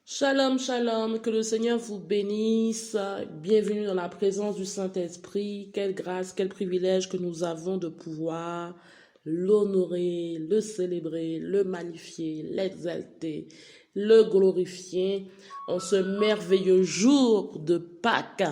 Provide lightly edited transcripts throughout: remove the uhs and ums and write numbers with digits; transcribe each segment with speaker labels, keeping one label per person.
Speaker 1: Shalom, shalom, que le Seigneur vous bénisse. Bienvenue dans la présence du Saint-Esprit. Quelle grâce, quel privilège que nous avons de pouvoir l'honorer, le célébrer, le magnifier, l'exalter, le glorifier en ce merveilleux jour de Pâques,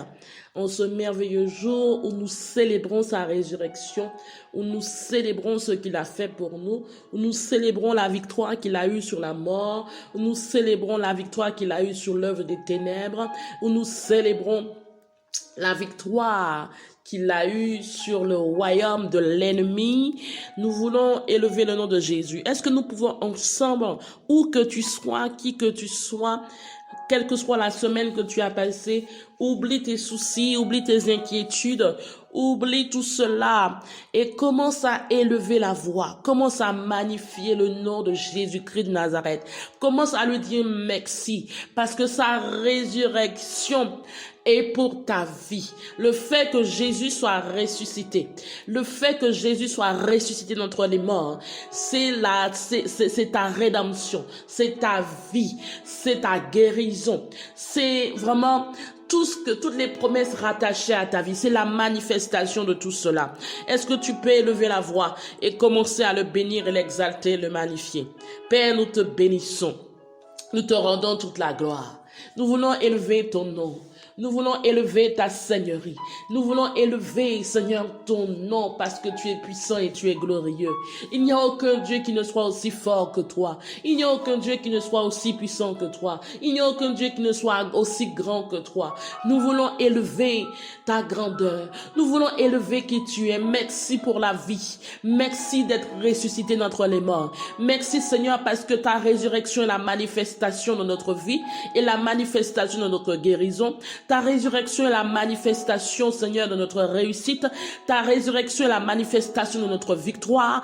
Speaker 1: en ce merveilleux jour où nous célébrons sa résurrection, où nous célébrons ce qu'il a fait pour nous, où nous célébrons la victoire qu'il a eue sur la mort, où nous célébrons la victoire qu'il a eue sur l'œuvre des ténèbres, où nous célébrons la victoire qu'il a eue sur le royaume de l'ennemi. Nous voulons élever le nom de Jésus. Est-ce que nous pouvons ensemble, où que tu sois, qui que tu sois, quelle que soit la semaine que tu as passée, oublie tes soucis, oublie tes inquiétudes, oublie tout cela et commence à élever la voix, commence à magnifier le nom de Jésus-Christ de Nazareth, commence à lui dire merci parce que sa résurrection est pour ta vie. Le fait que Jésus soit ressuscité, le fait que Jésus soit ressuscité d'entre les morts, c'est ta rédemption, c'est ta vie, c'est ta guérison, c'est vraiment toutes les promesses rattachées à ta vie, c'est la manifestation de tout cela. Est-ce que tu peux élever la voix et commencer à le bénir et l'exalter, le magnifier? Père, nous te bénissons. Nous te rendons toute la gloire. Nous voulons élever ton nom. Nous voulons élever ta seigneurie. Nous voulons élever, Seigneur, ton nom parce que tu es puissant et tu es glorieux. Il n'y a aucun Dieu qui ne soit aussi fort que toi. Il n'y a aucun Dieu qui ne soit aussi puissant que toi. Il n'y a aucun Dieu qui ne soit aussi grand que toi. Nous voulons élever ta grandeur. Nous voulons élever qui tu es. Merci pour la vie. Merci d'être ressuscité d'entre les morts. Merci, Seigneur, parce que ta résurrection est la manifestation de notre vie et la manifestation de notre guérison. Ta résurrection est la manifestation, Seigneur, de notre réussite. Ta résurrection est la manifestation de notre victoire.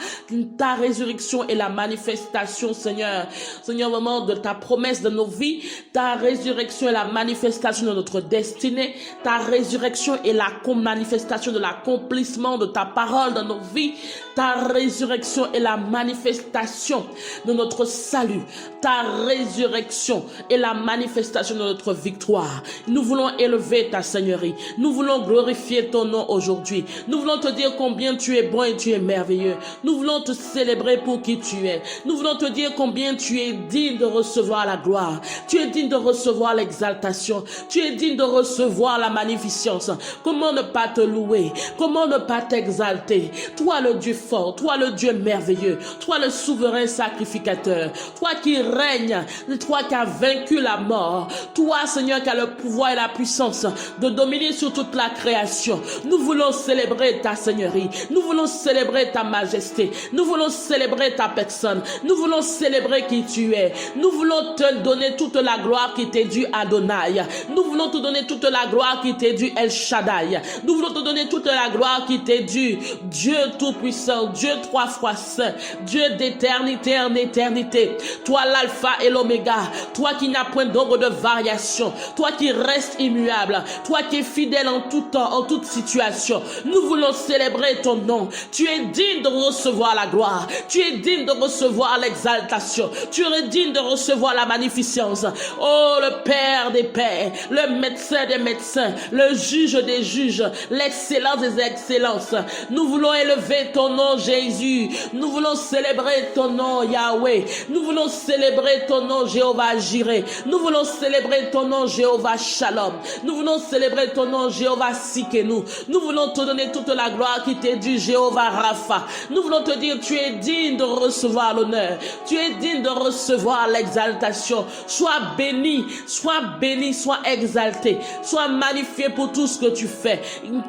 Speaker 1: Ta résurrection est la manifestation, Seigneur, vraiment de ta promesse de nos vies. Ta résurrection est la manifestation de notre destinée. Ta résurrection est la manifestation de l'accomplissement de ta parole dans nos vies. Ta résurrection est la manifestation de notre salut. Ta résurrection est la manifestation de notre victoire. Nous voulons élever ta seigneurie. Nous voulons glorifier ton nom aujourd'hui. Nous voulons te dire combien tu es bon et tu es merveilleux. Nous voulons te célébrer pour qui tu es. Nous voulons te dire combien tu es digne de recevoir la gloire. Tu es digne de recevoir l'exaltation. Tu es digne de recevoir la magnificence. Comment ne pas te louer? Comment ne pas t'exalter? Toi le Dieu fort, toi le Dieu merveilleux, toi le souverain sacrificateur, toi qui règnes, toi qui as vaincu la mort, toi Seigneur qui as le pouvoir et la puissance de dominer sur toute la création. Nous voulons célébrer ta seigneurie, nous voulons célébrer ta majesté, nous voulons célébrer ta personne, nous voulons célébrer qui tu es, nous voulons te donner toute la gloire qui t'est due Adonai, nous voulons te donner toute la gloire qui t'est due El Shaddai, nous voulons te donner toute la gloire qui t'est due Dieu Tout-Puissant, Dieu trois fois saint, Dieu d'éternité en éternité, toi l'alpha et l'oméga, toi qui n'as point d'ombre de variation, toi qui restes immuable, toi qui es fidèle en tout temps, en toute situation. Nous voulons célébrer ton nom. Tu es digne de recevoir la gloire, tu es digne de recevoir l'exaltation, tu es digne de recevoir la magnificence. Oh, le Père des pères, le médecin des médecins, le juge des juges, l'excellence des excellences. Nous voulons élever ton nom, Jésus. Nous voulons célébrer ton nom, Yahweh. Nous voulons célébrer ton nom, Jéhovah Jireh. Nous voulons célébrer ton nom, Jéhovah Shalom. Nous voulons célébrer ton nom, Jéhovah Sikenu. Nous voulons te donner toute la gloire qui t'est due, Jéhovah Rapha. Nous voulons te dire, tu es digne de recevoir l'honneur. Tu es digne de recevoir l'exaltation. Sois béni, sois exalté, sois magnifié pour tout ce que tu fais.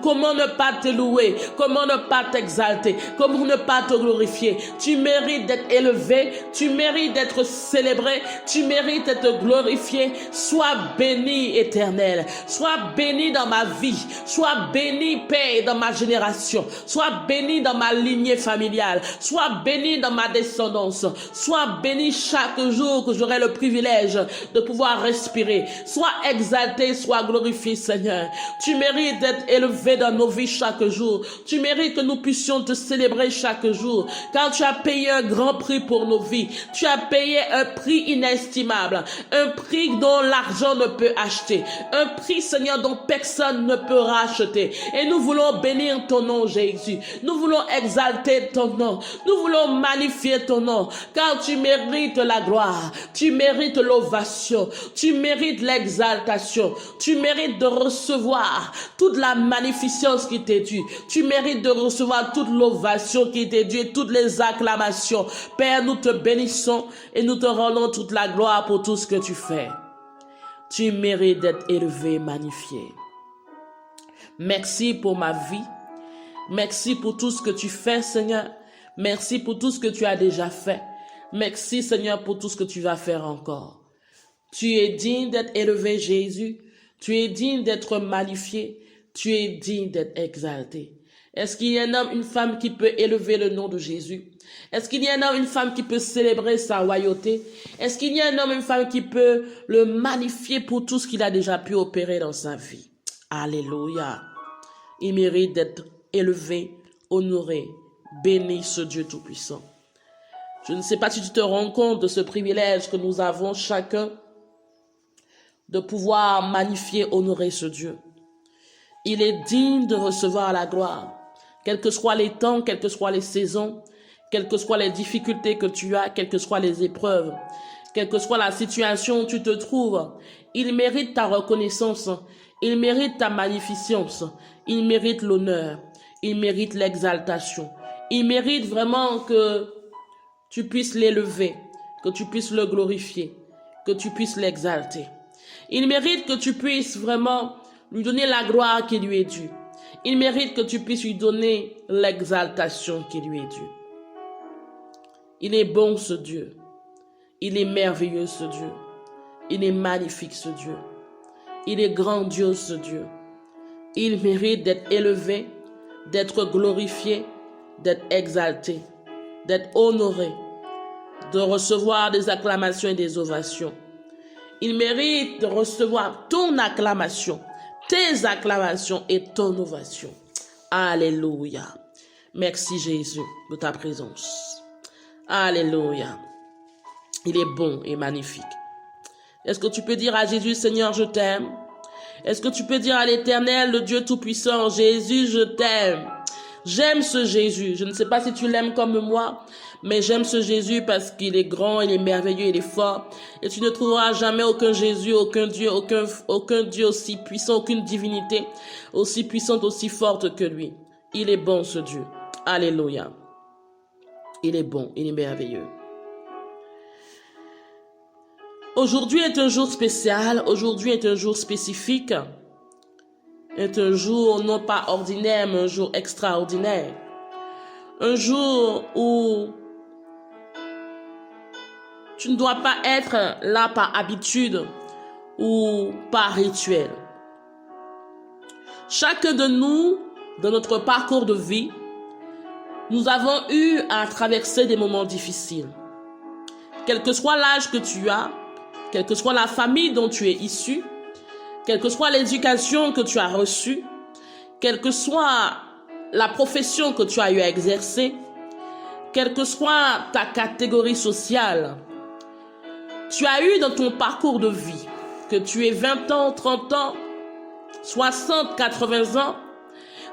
Speaker 1: Comment ne pas te louer? Comment ne pas t'exalter? Comment ne pas te glorifier? Tu mérites d'être élevé, tu mérites d'être célébré, tu mérites d'être glorifié. Sois béni, éternel. Seigneur. Sois béni dans ma vie. Sois béni, Père, dans ma génération. Sois béni dans ma lignée familiale. Sois béni dans ma descendance. Sois béni chaque jour que j'aurai le privilège de pouvoir respirer. Sois exalté, sois glorifié, Seigneur. Tu mérites d'être élevé dans nos vies chaque jour. Tu mérites que nous puissions te célébrer chaque jour. Car tu as payé un grand prix pour nos vies. Tu as payé un prix inestimable. Un prix dont l'argent ne peut acheter. Un prix, Seigneur, dont personne ne peut racheter. Et nous voulons bénir ton nom, Jésus. Nous voulons exalter ton nom. Nous voulons magnifier ton nom. Car tu mérites la gloire. Tu mérites l'ovation. Tu mérites l'exaltation. Tu mérites de recevoir toute la magnificence qui t'est due. Tu mérites de recevoir toute l'ovation qui t'est due et toutes les acclamations. Père, nous te bénissons et nous te rendons toute la gloire pour tout ce que tu fais. Tu mérites d'être élevé, magnifié. Merci pour ma vie. Merci pour tout ce que tu fais, Seigneur. Merci pour tout ce que tu as déjà fait. Merci, Seigneur, pour tout ce que tu vas faire encore. Tu es digne d'être élevé, Jésus. Tu es digne d'être magnifié. Tu es digne d'être exalté. Est-ce qu'il y a un homme, une femme qui peut élever le nom de Jésus? Est-ce qu'il y a un homme, une femme qui peut célébrer sa royauté? Est-ce qu'il y a un homme, une femme qui peut le magnifier pour tout ce qu'il a déjà pu opérer dans sa vie? Alléluia. Il mérite d'être élevé, honoré, béni ce Dieu Tout-Puissant. Je ne sais pas si tu te rends compte de ce privilège que nous avons chacun de pouvoir magnifier, honorer ce Dieu. Il est digne de recevoir la gloire. Quels que soient les temps, quelles que soient les saisons, quelles que soient les difficultés que tu as, quelles que soient les épreuves, quelle que soit la situation où tu te trouves, il mérite ta reconnaissance, il mérite ta magnificence, il mérite l'honneur, il mérite l'exaltation, il mérite vraiment que tu puisses l'élever, que tu puisses le glorifier, que tu puisses l'exalter. Il mérite que tu puisses vraiment lui donner la gloire qui lui est due. Il mérite que tu puisses lui donner l'exaltation qui lui est due. Il est bon ce Dieu. Il est merveilleux ce Dieu. Il est magnifique ce Dieu. Il est grandiose ce Dieu. Il mérite d'être élevé, d'être glorifié, d'être exalté, d'être honoré, de recevoir des acclamations et des ovations. Il mérite de recevoir ton acclamation, tes acclamations et ton ovation. Alléluia. Merci Jésus de ta présence. Alléluia. Il est bon et magnifique. Est-ce que tu peux dire à Jésus, Seigneur, je t'aime? Est-ce que tu peux dire à l'Éternel, le Dieu Tout-Puissant, Jésus, je t'aime? J'aime ce Jésus. Je ne sais pas si tu l'aimes comme moi, mais j'aime ce Jésus parce qu'il est grand, il est merveilleux, il est fort. Et tu ne trouveras jamais aucun Jésus, aucun Dieu aussi puissant, aucune divinité aussi puissante, aussi forte que lui. Il est bon ce Dieu. Alléluia. Il est bon, il est merveilleux. Aujourd'hui est un jour spécial, aujourd'hui est un jour spécifique, est un jour non pas ordinaire, mais un jour extraordinaire. Un jour où tu ne dois pas être là par habitude ou par rituel. Chacun de nous, dans notre parcours de vie, nous avons eu à traverser des moments difficiles. Quel que soit l'âge que tu as, quelle que soit la famille dont tu es issu, quelle que soit l'éducation que tu as reçue, quelle que soit la profession que tu as eu à exercer, quelle que soit ta catégorie sociale, tu as eu dans ton parcours de vie, que tu aies 20 ans, 30 ans, 60, 80 ans,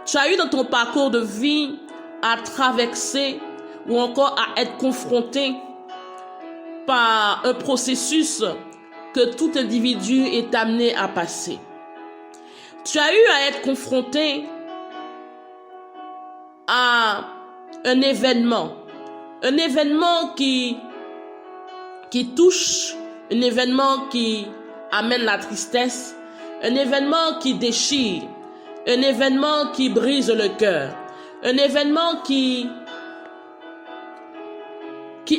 Speaker 1: tu as eu dans ton parcours de vie à traverser ou encore à être confronté par un processus que tout individu est amené à passer. Tu as eu à être confronté à un événement qui touche, un événement qui amène la tristesse, un événement qui déchire, un événement qui brise le cœur, un événement qui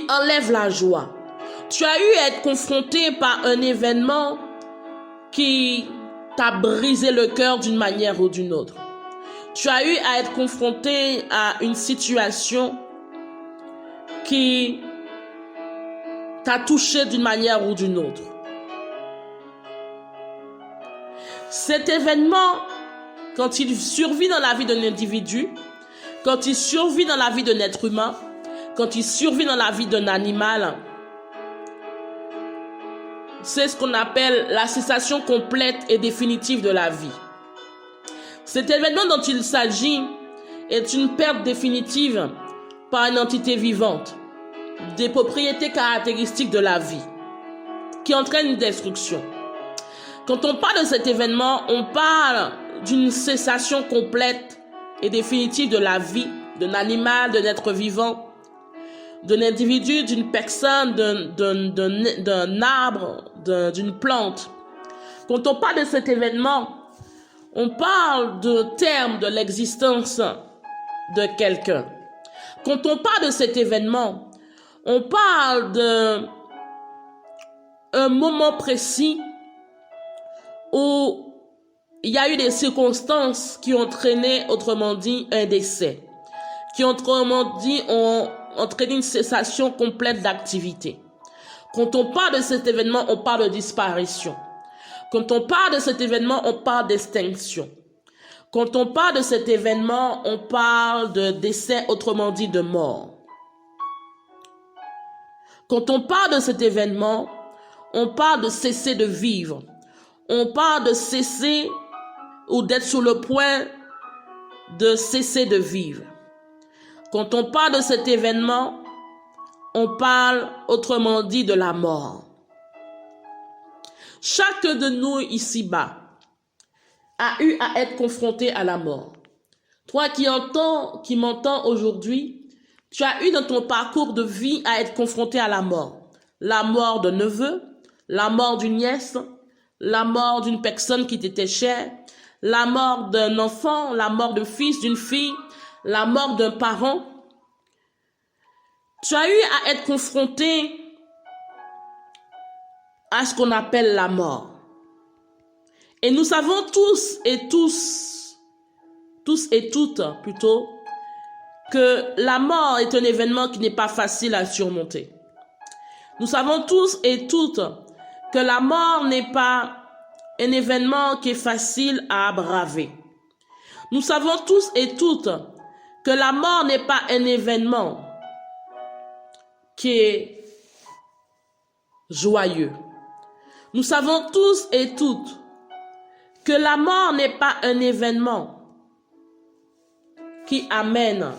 Speaker 1: enlève la joie. Tu as eu à être confronté par un événement qui t'a brisé le cœur d'une manière ou d'une autre. Tu as eu à être confronté à une situation qui t'a touché d'une manière ou d'une autre. Cet événement, quand il survit dans la vie d'un individu, quand il survit dans la vie d'un être humain, quand il survit dans la vie d'un animal, c'est ce qu'on appelle la cessation complète et définitive de la vie. Cet événement dont il s'agit est une perte définitive par une entité vivante des propriétés caractéristiques de la vie qui entraîne une destruction. Quand on parle de cet événement, on parle d'une cessation complète et définitive de la vie d'un animal, d'un être vivant, d'un individu, d'une personne, d'un arbre, d'une plante. Quand on parle de cet événement, on parle de terme de l'existence de quelqu'un. Quand on parle de cet événement, on parle d'un moment précis où il y a eu des circonstances qui ont entraîné, autrement dit, un décès, qui autrement dit ont entraîné une cessation complète d'activité. Quand on parle de cet événement, on parle de disparition. Quand on parle de cet événement, on parle d'extinction. Quand on parle de cet événement, on parle de décès, autrement dit de mort. Quand on parle de cet événement, on parle de cesser de vivre. On parle de cesser ou d'être sur le point de cesser de vivre. Quand on parle de cet événement, on parle, autrement dit, de la mort. Chacun de nous ici-bas a eu à être confronté à la mort. Toi qui m'entends aujourd'hui, tu as eu dans ton parcours de vie à être confronté à la mort. La mort d'un neveu, la mort d'une nièce, la mort d'une personne qui t'était chère, la mort d'un enfant, la mort d'un fils, d'une fille, la mort d'un parent. Tu as eu à être confronté à ce qu'on appelle la mort. Et nous savons tous et toutes plutôt, que la mort est un événement qui n'est pas facile à surmonter. Nous savons tous et toutes que la mort n'est pas un événement qui est facile à braver. Nous savons tous et toutes que la mort n'est pas un événement qui est joyeux. Nous savons tous et toutes que la mort n'est pas un événement qui amène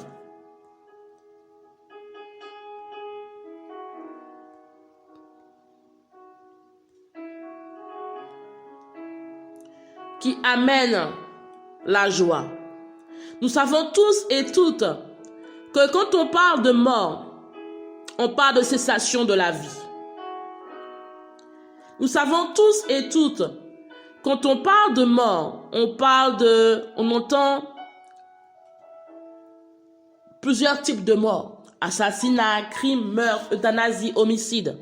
Speaker 1: la joie. Nous savons tous et toutes que quand on parle de mort, on parle de cessation de la vie. Nous savons tous et toutes, quand on parle de mort, on entend plusieurs types de morts. Assassinat, crime, meurtre, euthanasie, homicide.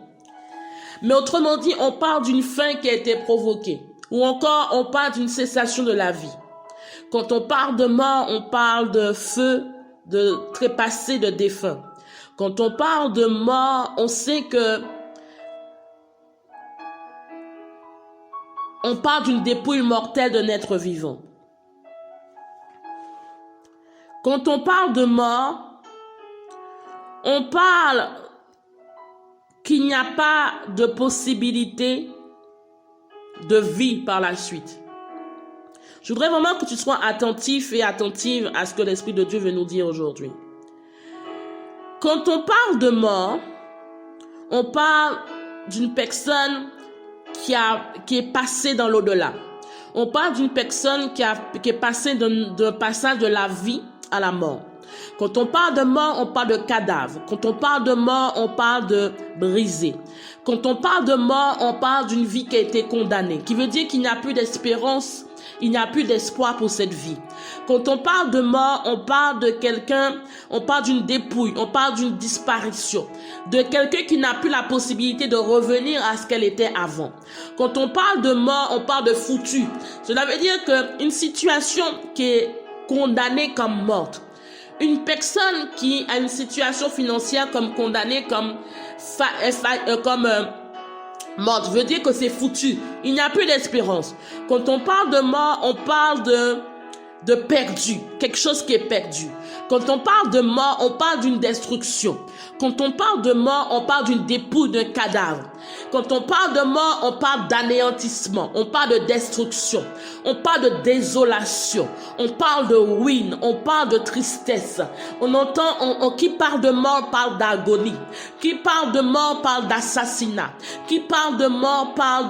Speaker 1: Mais autrement dit, on parle d'une fin qui a été provoquée. Ou encore, on parle d'une cessation de la vie. Quand on parle de mort, on parle de feu, de trépassé, de défunt. Quand on parle de mort, on sait que on parle d'une dépouille mortelle d'un être vivant. Quand on parle de mort, on parle qu'il n'y a pas de possibilité de vie par la suite. Je voudrais vraiment que tu sois attentif et attentive à ce que l'Esprit de Dieu veut nous dire aujourd'hui. Quand on parle de mort, on parle d'une personne qui est passée dans l'au-delà. On parle d'une personne qui est passée d'un passage de la vie à la mort. Quand on parle de mort, on parle de cadavre. Quand on parle de mort, on parle de brisé. Quand on parle de mort, on parle d'une vie qui a été condamnée, qui veut dire qu'il n'y a plus d'espérance, il n'y a plus d'espoir pour cette vie. Quand on parle de mort, on parle de quelqu'un, on parle d'une dépouille, on parle d'une disparition, de quelqu'un qui n'a plus la possibilité de revenir à ce qu'elle était avant. Quand on parle de mort, on parle de foutu. Cela veut dire qu'une situation qui est condamnée comme morte, une personne qui a une situation financière comme condamnée comme morte, veut dire que c'est foutu. Il n'y a plus d'espérance. Quand on parle de mort, on parle de perdu, quelque chose qui est perdu. Quand on parle de mort, on parle d'une destruction. Quand on parle de mort, on parle d'une dépouille, d'un cadavre. Quand on parle de mort, on parle d'anéantissement, on parle de destruction, on parle de désolation, on parle de ruine, on parle de tristesse. On entend, qui parle de mort parle d'agonie, qui parle de mort parle d'assassinat, qui parle de mort parle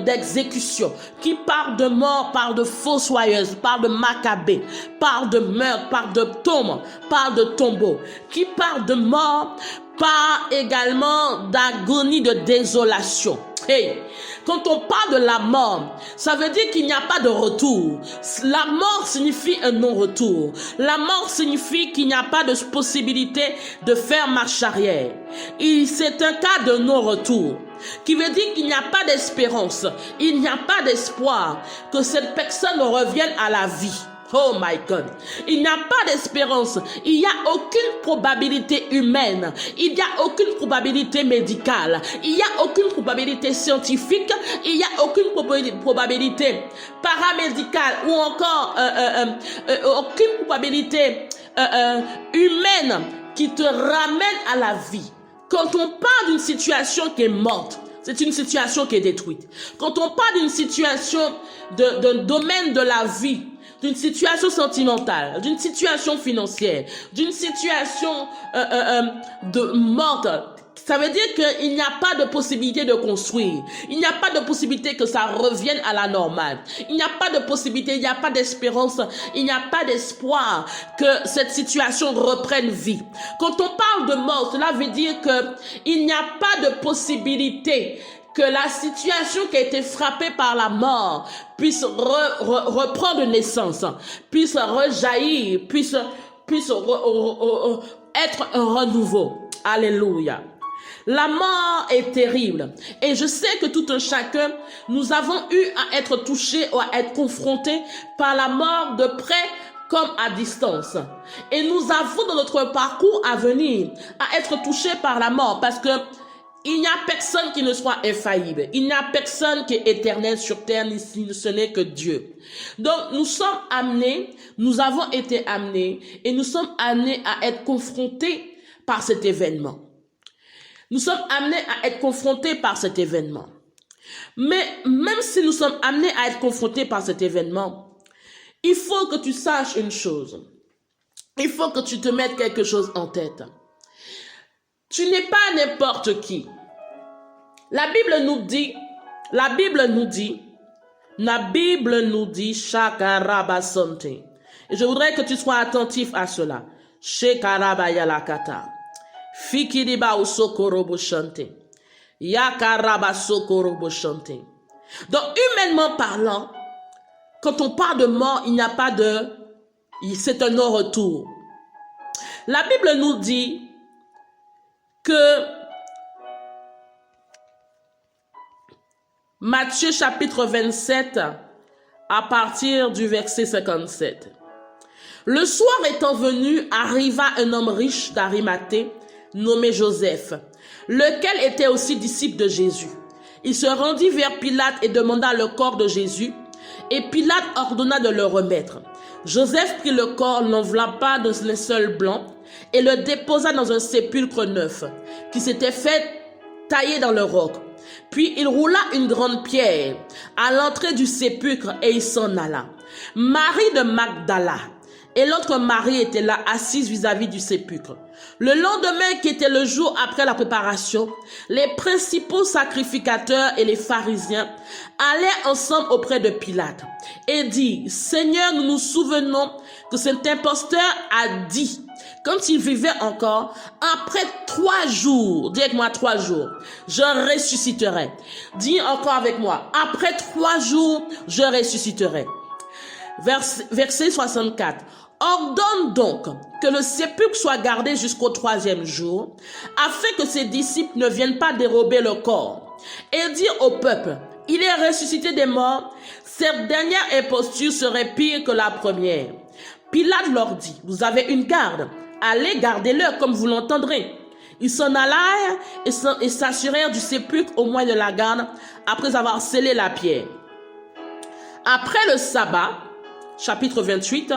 Speaker 1: d'exécution, qui parle de mort parle de fossoyeuse, parle de macabée, parle de meurtre, parle de tombe, parle de tombeau, qui parle de mort parle également d'agonie, de désolation. Hey, quand on parle de la mort, ça veut dire qu'il n'y a pas de retour. La mort signifie un non-retour. La mort signifie qu'il n'y a pas de possibilité de faire marche arrière. C'est un cas de non-retour, qui veut dire qu'il n'y a pas d'espérance, il n'y a pas d'espoir que cette personne revienne à la vie. Oh my God. Il n'y a pas d'espérance. Il n'y a aucune probabilité humaine. Il n'y a aucune probabilité médicale. Il n'y a aucune probabilité scientifique. Il n'y a aucune probabilité paramédicale ou encore aucune probabilité humaine qui te ramène à la vie. Quand on parle d'une situation qui est morte, c'est une situation qui est détruite. Quand on parle d'une situation d'un domaine de la vie, d'une situation sentimentale, d'une situation financière, d'une situation de morte, ça veut dire qu'il n'y a pas de possibilité de construire. Il n'y a pas de possibilité que ça revienne à la normale. Il n'y a pas de possibilité, il n'y a pas d'espérance, il n'y a pas d'espoir que cette situation reprenne vie. Quand on parle de mort, cela veut dire qu'il n'y a pas de possibilité que la situation qui a été frappée par la mort puisse reprendre naissance, puisse rejaillir, puisse être un renouveau. Alléluia. La mort est terrible. Et je sais que tout un chacun, nous avons eu à être touchés ou à être confrontés par la mort de près comme à distance. Et nous avons dans notre parcours à venir à être touchés par la mort parce que il n'y a personne qui ne soit infaillible. Il n'y a personne qui est éternel sur terre, ce n'est que Dieu. Donc, nous avons été amenés et nous sommes amenés à être confrontés par cet événement. Nous sommes amenés à être confrontés par cet événement. Mais même si nous sommes amenés à être confrontés par cet événement, il faut que tu saches une chose. Il faut que tu te mettes quelque chose en tête. Tu n'es pas n'importe qui. La Bible nous dit, Shakarabasante. Et je voudrais que tu sois attentif à cela. Shekarabayalakata. Fikiriba usokoroboshante. Yakarabasokoroboshante. Donc, humainement parlant, quand on parle de mort, il n'y a pas c'est un non-retour. La Bible nous dit que Matthieu chapitre 27 à partir du verset 57. Le soir étant venu, arriva un homme riche d'Arimathée nommé Joseph, lequel était aussi disciple de Jésus. Il se rendit vers Pilate et demanda le corps de Jésus, et Pilate ordonna de le remettre. Joseph prit le corps, l'enveloppa de linceul blanc et le déposa dans un sépulcre neuf qui s'était fait tailler dans le roc. Puis il roula une grande pierre à l'entrée du sépulcre et il s'en alla. Marie de Magdala et l'autre Marie était là, assise vis-à-vis du sépulcre. Le lendemain, qui était le jour après la préparation, les principaux sacrificateurs et les pharisiens allaient ensemble auprès de Pilate et dirent: Seigneur, nous nous souvenons que cet imposteur a dit, quand il vivait encore, après 3 jours, dis avec moi 3 jours, je ressusciterai. Dis encore avec moi, après 3 jours, je ressusciterai. Verset 64. Ordonne donc que le sépulcre soit gardé jusqu'au 3e jour, afin que ses disciples ne viennent pas dérober le corps. Et dire au peuple: il est ressuscité des morts, cette dernière imposture serait pire que la première. Pilate leur dit: vous avez une garde, allez garder-le comme vous l'entendrez. Ils s'en allèrent et s'assurèrent du sépulcre au moyen de la garde, après avoir scellé la pierre. Après le sabbat, chapitre 28,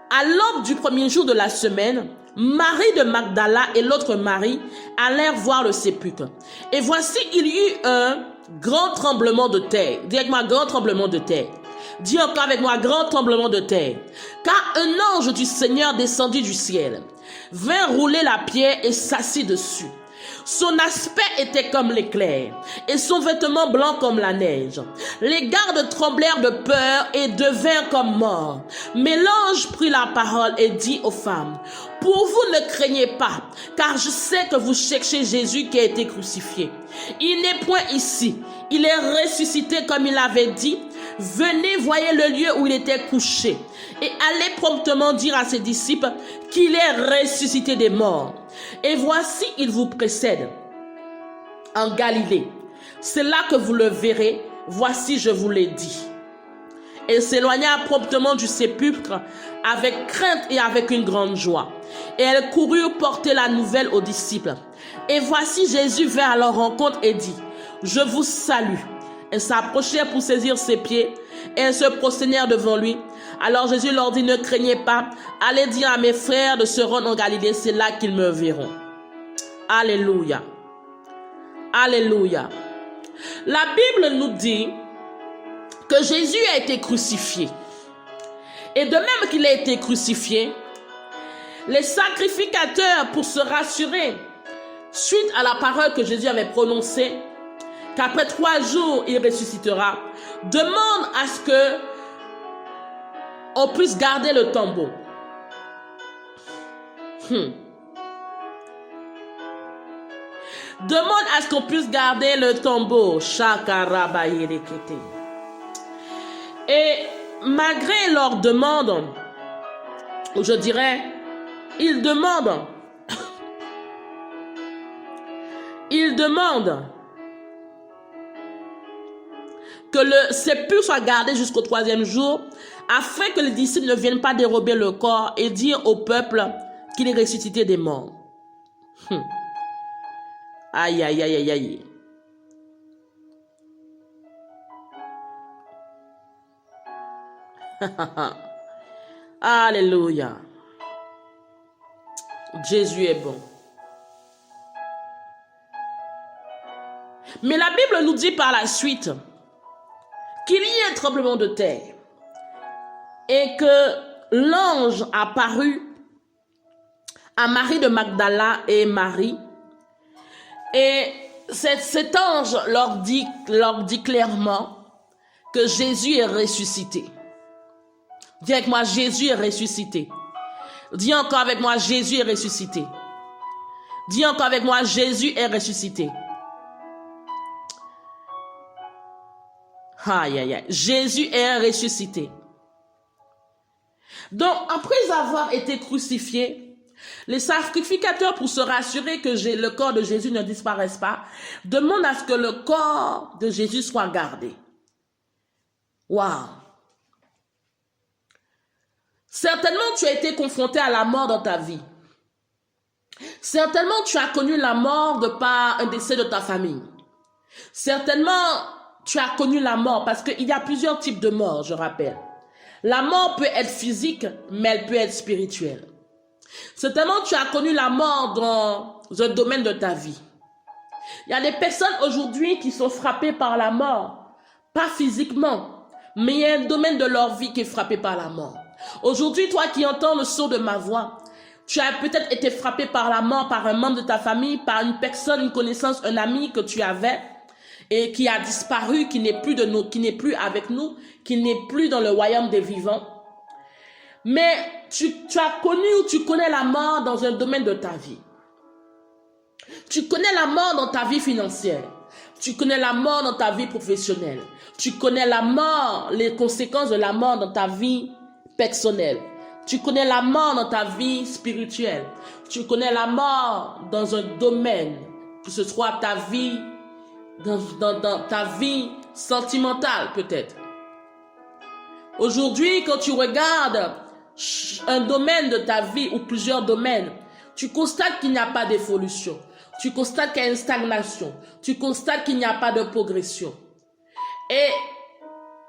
Speaker 1: à l'aube du 1er jour de la semaine, Marie de Magdala et l'autre Marie allèrent voir le sépulcre. Et voici, il y eut un grand tremblement de terre. Dis avec moi, grand tremblement de terre. Dis encore avec moi, grand tremblement de terre. Car un ange du Seigneur descendit du ciel, vint rouler la pierre et s'assit dessus. Son aspect était comme l'éclair, et son vêtement blanc comme la neige. Les gardes tremblèrent de peur et devinrent comme morts. Mais l'ange prit la parole et dit aux femmes: pour vous ne craignez pas, car je sais que vous cherchez Jésus qui a été crucifié. Il n'est point ici, il est ressuscité comme il avait dit. Venez, voyez le lieu où il était couché, et allez promptement dire à ses disciples qu'il est ressuscité des morts. Et voici, il vous précède en Galilée. C'est là que vous le verrez. Voici, je vous l'ai dit. Elle s'éloigna promptement du sépulcre avec crainte et avec une grande joie. Et elle courut porter la nouvelle aux disciples. Et voici, Jésus vint à leur rencontre et dit: je vous salue. Elles s'approchèrent pour saisir ses pieds et elles se prosternèrent devant lui. Alors Jésus leur dit: ne craignez pas, allez dire à mes frères de se rendre en Galilée, c'est là qu'ils me verront. Alléluia. Alléluia. La Bible nous dit que Jésus a été crucifié. Et de même qu'il a été crucifié, les sacrificateurs, pour se rassurer, suite à la parole que Jésus avait prononcée, qu'après 3 jours il ressuscitera, demandent à ce que on puisse garder le tombeau. Demande à ce qu'on puisse garder le tombeau. Et malgré leur demande, ou je dirais, ils demandent que le sépulcre soit gardé jusqu'au 3e jour, afin que les disciples ne viennent pas dérober le corps et dire au peuple qu'il est ressuscité des morts. Aïe, aïe, aïe, aïe, aïe. Alléluia. Jésus est bon. Mais la Bible nous dit par la suite qu'il y ait un tremblement de terre et que l'ange apparut à Marie de Magdala et Marie. Et cet ange leur dit clairement que Jésus est ressuscité. Dis avec moi, Jésus est ressuscité. Dis encore avec moi, Jésus est ressuscité. Dis encore avec moi, Jésus est ressuscité. Aïe, aïe, aïe. Jésus est ressuscité. Donc, après avoir été crucifié, les sacrificateurs, pour se rassurer que le corps de Jésus ne disparaisse pas, demandent à ce que le corps de Jésus soit gardé. Waouh! Certainement, tu as été confronté à la mort dans ta vie. Certainement, tu as connu la mort de par un décès de ta famille. Certainement, tu as connu la mort parce qu'il y a plusieurs types de morts, je rappelle. La mort peut être physique, mais elle peut être spirituelle. Certainement, tu as connu la mort dans un domaine de ta vie. Il y a des personnes aujourd'hui qui sont frappées par la mort, pas physiquement, mais il y a un domaine de leur vie qui est frappé par la mort. Aujourd'hui, toi qui entends le son de ma voix, tu as peut-être été frappé par la mort, par un membre de ta famille, par une personne, une connaissance, un ami que tu avais et qui a disparu, qui n'est plus qui n'est plus avec nous, qui n'est plus dans le royaume des vivants. Mais tu as connu ou tu connais la mort dans un domaine de ta vie. Tu connais la mort dans ta vie financière. Tu connais la mort dans ta vie professionnelle. Tu connais la mort, les conséquences de la mort dans ta vie personnelle. Tu connais la mort dans ta vie spirituelle. Tu connais la mort dans un domaine, que ce soit ta vie, dans ta vie sentimentale peut-être. Aujourd'hui, quand tu regardes un domaine de ta vie ou plusieurs domaines, tu constates qu'il n'y a pas d'évolution. Tu constates qu'il y a une stagnation. Tu constates qu'il n'y a pas de progression. Et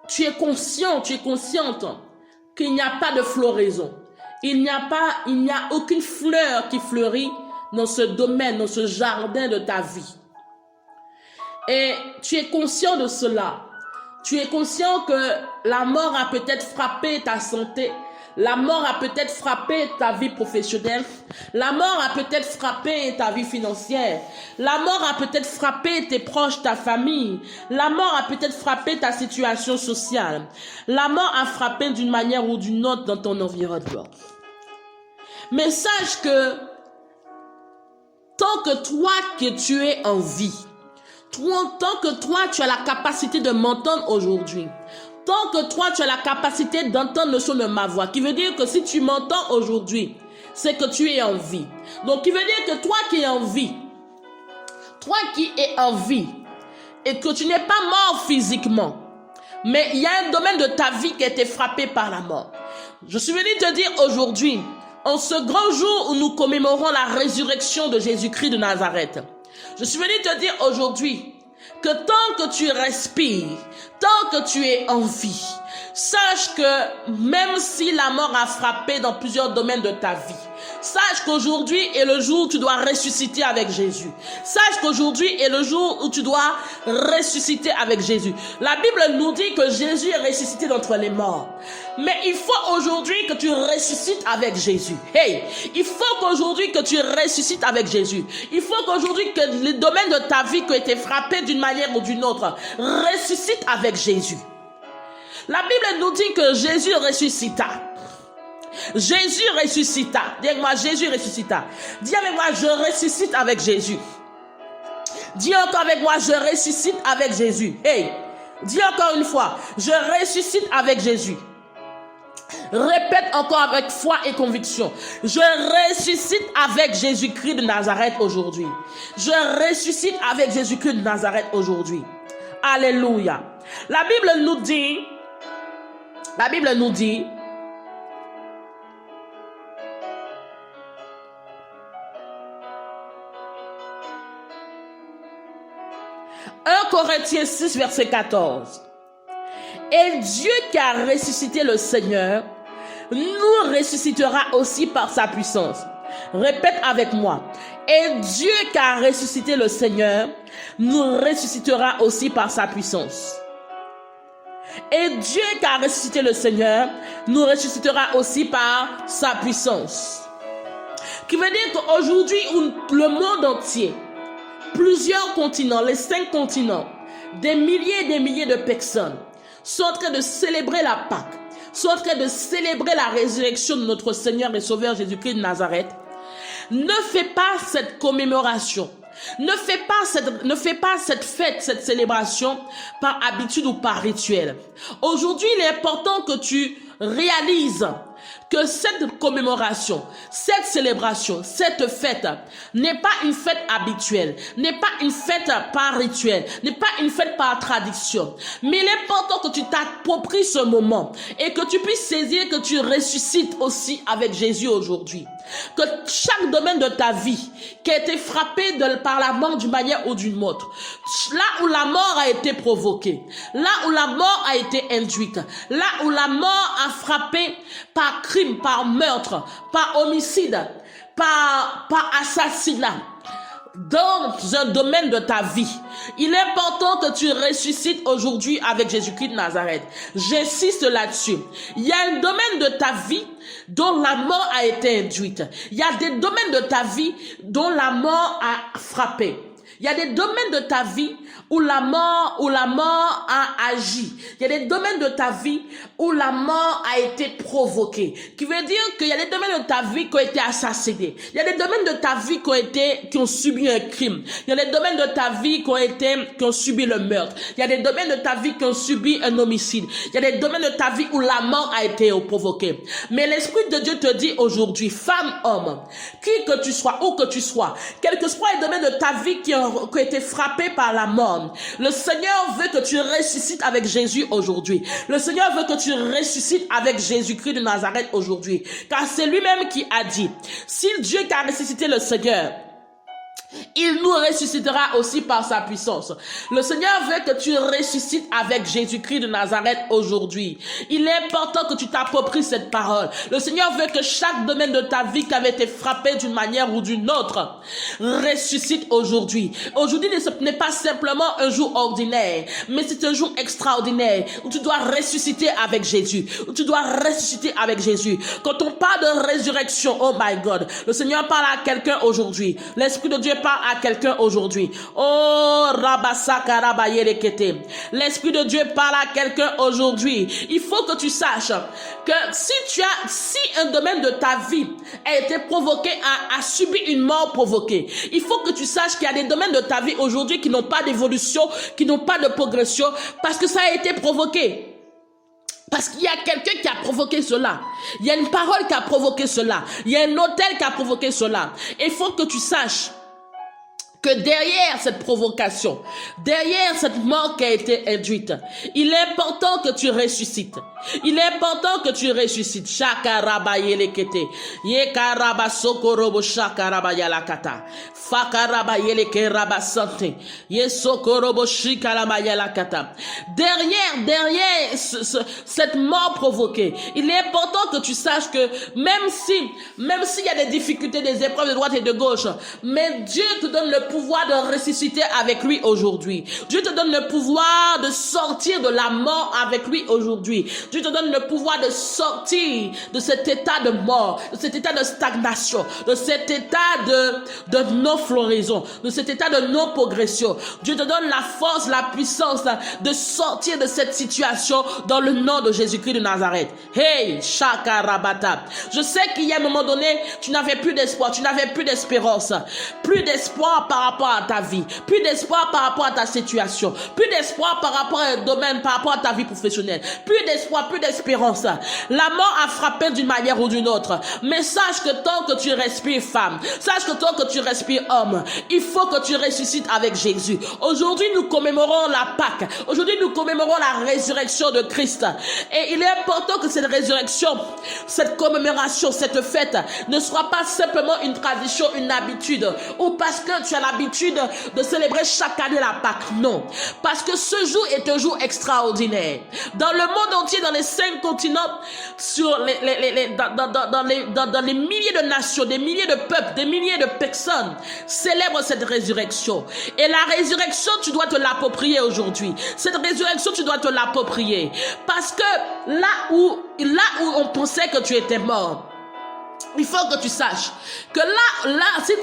Speaker 1: tu es consciente qu'il n'y a pas de floraison. Il n'y a aucune fleur qui fleurit dans ce domaine, dans ce jardin de ta vie. Et tu es conscient de cela. Tu es conscient que la mort a peut-être frappé ta santé. La mort a peut-être frappé ta vie professionnelle. La mort a peut-être frappé ta vie financière. La mort a peut-être frappé tes proches, ta famille. La mort a peut-être frappé ta situation sociale. La mort a frappé d'une manière ou d'une autre dans ton environnement. Mais sache que tant que toi que tu es en vie, tant que toi tu as la capacité de m'entendre aujourd'hui, tant que toi, tu as la capacité d'entendre le son de ma voix, qui veut dire que si tu m'entends aujourd'hui, c'est que tu es en vie. Donc, qui veut dire que toi qui es en vie, et que tu n'es pas mort physiquement, mais il y a un domaine de ta vie qui a été frappé par la mort. Je suis venu te dire aujourd'hui, en ce grand jour où nous commémorons la résurrection de Jésus-Christ de Nazareth, je suis venu te dire aujourd'hui, que tant que tu respires, tant que tu es en vie, sache que même si la mort a frappé dans plusieurs domaines de ta vie, sache qu'aujourd'hui est le jour où tu dois ressusciter avec Jésus. Sache qu'aujourd'hui est le jour où tu dois ressusciter avec Jésus. La Bible nous dit que Jésus est ressuscité d'entre les morts. Mais il faut aujourd'hui que tu ressuscites avec Jésus. Hey, il faut qu'aujourd'hui que tu ressuscites avec Jésus. Il faut qu'aujourd'hui que les domaines de ta vie qui ont été frappés d'une manière ou d'une autre ressuscitent avec Jésus. La Bible nous dit que Jésus ressuscita. Jésus ressuscita. Dis avec moi, Jésus ressuscita. Dis avec moi, je ressuscite avec Jésus. Dis encore avec moi, je ressuscite avec Jésus. Hey, dis encore une fois, je ressuscite avec Jésus. Répète encore avec foi et conviction. Je ressuscite avec Jésus-Christ de Nazareth aujourd'hui. Je ressuscite avec Jésus-Christ de Nazareth aujourd'hui. Alléluia. La Bible nous dit, 1 Corinthiens 6, verset 14. Et Dieu qui a ressuscité le Seigneur, nous ressuscitera aussi par sa puissance. Répète avec moi. Et Dieu qui a ressuscité le Seigneur, nous ressuscitera aussi par sa puissance. Et Dieu qui a ressuscité le Seigneur, nous ressuscitera aussi par sa puissance. Qui veut dire qu'aujourd'hui, le monde entier, plusieurs continents, les 5 continents, des milliers et des milliers de personnes sont en train de célébrer la Pâque, sont en train de célébrer la résurrection de notre Seigneur et Sauveur Jésus-Christ de Nazareth. Ne fais pas cette commémoration, ne fais pas cette fête, cette célébration par habitude ou par rituel. Aujourd'hui, il est important que tu réalises que cette commémoration, cette célébration, cette fête n'est pas une fête habituelle, n'est pas une fête par rituel, n'est pas une fête par tradition. Mais il est important que tu t'appropries ce moment et que tu puisses saisir que tu ressuscites aussi avec Jésus aujourd'hui. Que chaque domaine de ta vie qui a été frappé par la mort d'une manière ou d'une autre, là où la mort a été provoquée, là où la mort a été induite, là où la mort a frappé par crime, par meurtre, par homicide, par assassinat, dans un domaine de ta vie, il est important que tu ressuscites aujourd'hui avec Jésus-Christ de Nazareth. J'insiste là-dessus. Il y a un domaine de ta vie dont la mort a été induite. Il y a des domaines de ta vie dont la mort a frappé. Il y a des domaines de ta vie où la mort a agi. Il y a des domaines de ta vie où la mort a été provoquée. Qui veut dire qu'il y a des domaines de ta vie qui ont été assassinés. Il y a des domaines de ta vie qui ont subi un crime. Il y a des domaines de ta vie qui ont subi le meurtre. Il y a des domaines de ta vie qui ont subi un homicide. Il y a des domaines de ta vie où la mort a été provoquée. Mais l'Esprit de Dieu te dit aujourd'hui, femme, homme, qui que tu sois, où que tu sois, quel que soit les domaines de ta vie qui ont été frappés par la mort, le Seigneur veut que tu ressuscites avec Jésus aujourd'hui. Le Seigneur veut que tu ressuscites avec Jésus-Christ de Nazareth aujourd'hui. Car c'est lui-même qui a dit, si Dieu qui a ressuscité le Seigneur, il nous ressuscitera aussi par sa puissance. Le Seigneur veut que tu ressuscites avec Jésus-Christ de Nazareth aujourd'hui. Il est important que tu t'appropries cette parole. Le Seigneur veut que chaque domaine de ta vie qui avait été frappé d'une manière ou d'une autre ressuscite aujourd'hui. Aujourd'hui, ce n'est pas simplement un jour ordinaire, mais c'est un jour extraordinaire où tu dois ressusciter avec Jésus. Où tu dois ressusciter avec Jésus. Quand on parle de résurrection, oh my God, le Seigneur parle à quelqu'un aujourd'hui. L'Esprit de Dieu parle à quelqu'un aujourd'hui. Oh, Rabasaka Rabayelekete. L'Esprit de Dieu parle à quelqu'un aujourd'hui. Il faut que tu saches que si un domaine de ta vie a été provoqué, a subi une mort provoquée, il faut que tu saches qu'il y a des domaines de ta vie aujourd'hui qui n'ont pas d'évolution, qui n'ont pas de progression, parce que ça a été provoqué. Parce qu'il y a quelqu'un qui a provoqué cela. Il y a une parole qui a provoqué cela. Il y a un autel qui a provoqué cela. Et il faut que tu saches que derrière cette provocation, derrière cette mort qui a été induite, il est important que tu ressuscites. Il est important que tu ressuscites. Shakarabayelekete. Yekarabasokorobo shakarabayalakata. Fakarabayeleke rabasante. Yesokorobo shikarabayalakata. Derrière cette mort provoquée, il est important que tu saches que même s'il y a des difficultés, des épreuves de droite et de gauche, mais Dieu te donne le pouvoir de ressusciter avec lui aujourd'hui. Dieu te donne le pouvoir de sortir de la mort avec lui aujourd'hui. Dieu te donne le pouvoir de sortir de cet état de mort, de cet état de stagnation, de cet état de non-floraison, de cet état de non-progression. Dieu te donne la force, la puissance de sortir de cette situation dans le nom de Jésus-Christ de Nazareth. Hey, Shakarabata. Je sais qu'il y a un moment donné, tu n'avais plus d'espoir, tu n'avais plus d'espérance, plus d'espoir par rapport à ta vie, plus d'espoir par rapport à ta situation, plus d'espoir par rapport à un domaine, par rapport à ta vie professionnelle, plus d'espoir, plus d'espérance. La mort a frappé d'une manière ou d'une autre. Mais sache que tant que tu respires femme, sache que tant que tu respires homme, il faut que tu ressuscites avec Jésus. Aujourd'hui, nous commémorons la Pâque. Aujourd'hui, nous commémorons la résurrection de Christ. Et il est important que cette résurrection, cette commémoration, cette fête ne soit pas simplement une tradition, une habitude, ou parce que tu as l'habitude de célébrer chaque année la Pâque. Non. Parce que ce jour est un jour extraordinaire. Dans le monde entier, dans les 5 continents, dans les milliers de nations, des milliers de peuples, des milliers de personnes célèbrent cette résurrection. Et la résurrection, tu dois te l'approprier aujourd'hui. Cette résurrection, tu dois te l'approprier. Parce que là où on pensait que tu étais mort, il faut que tu saches que là, si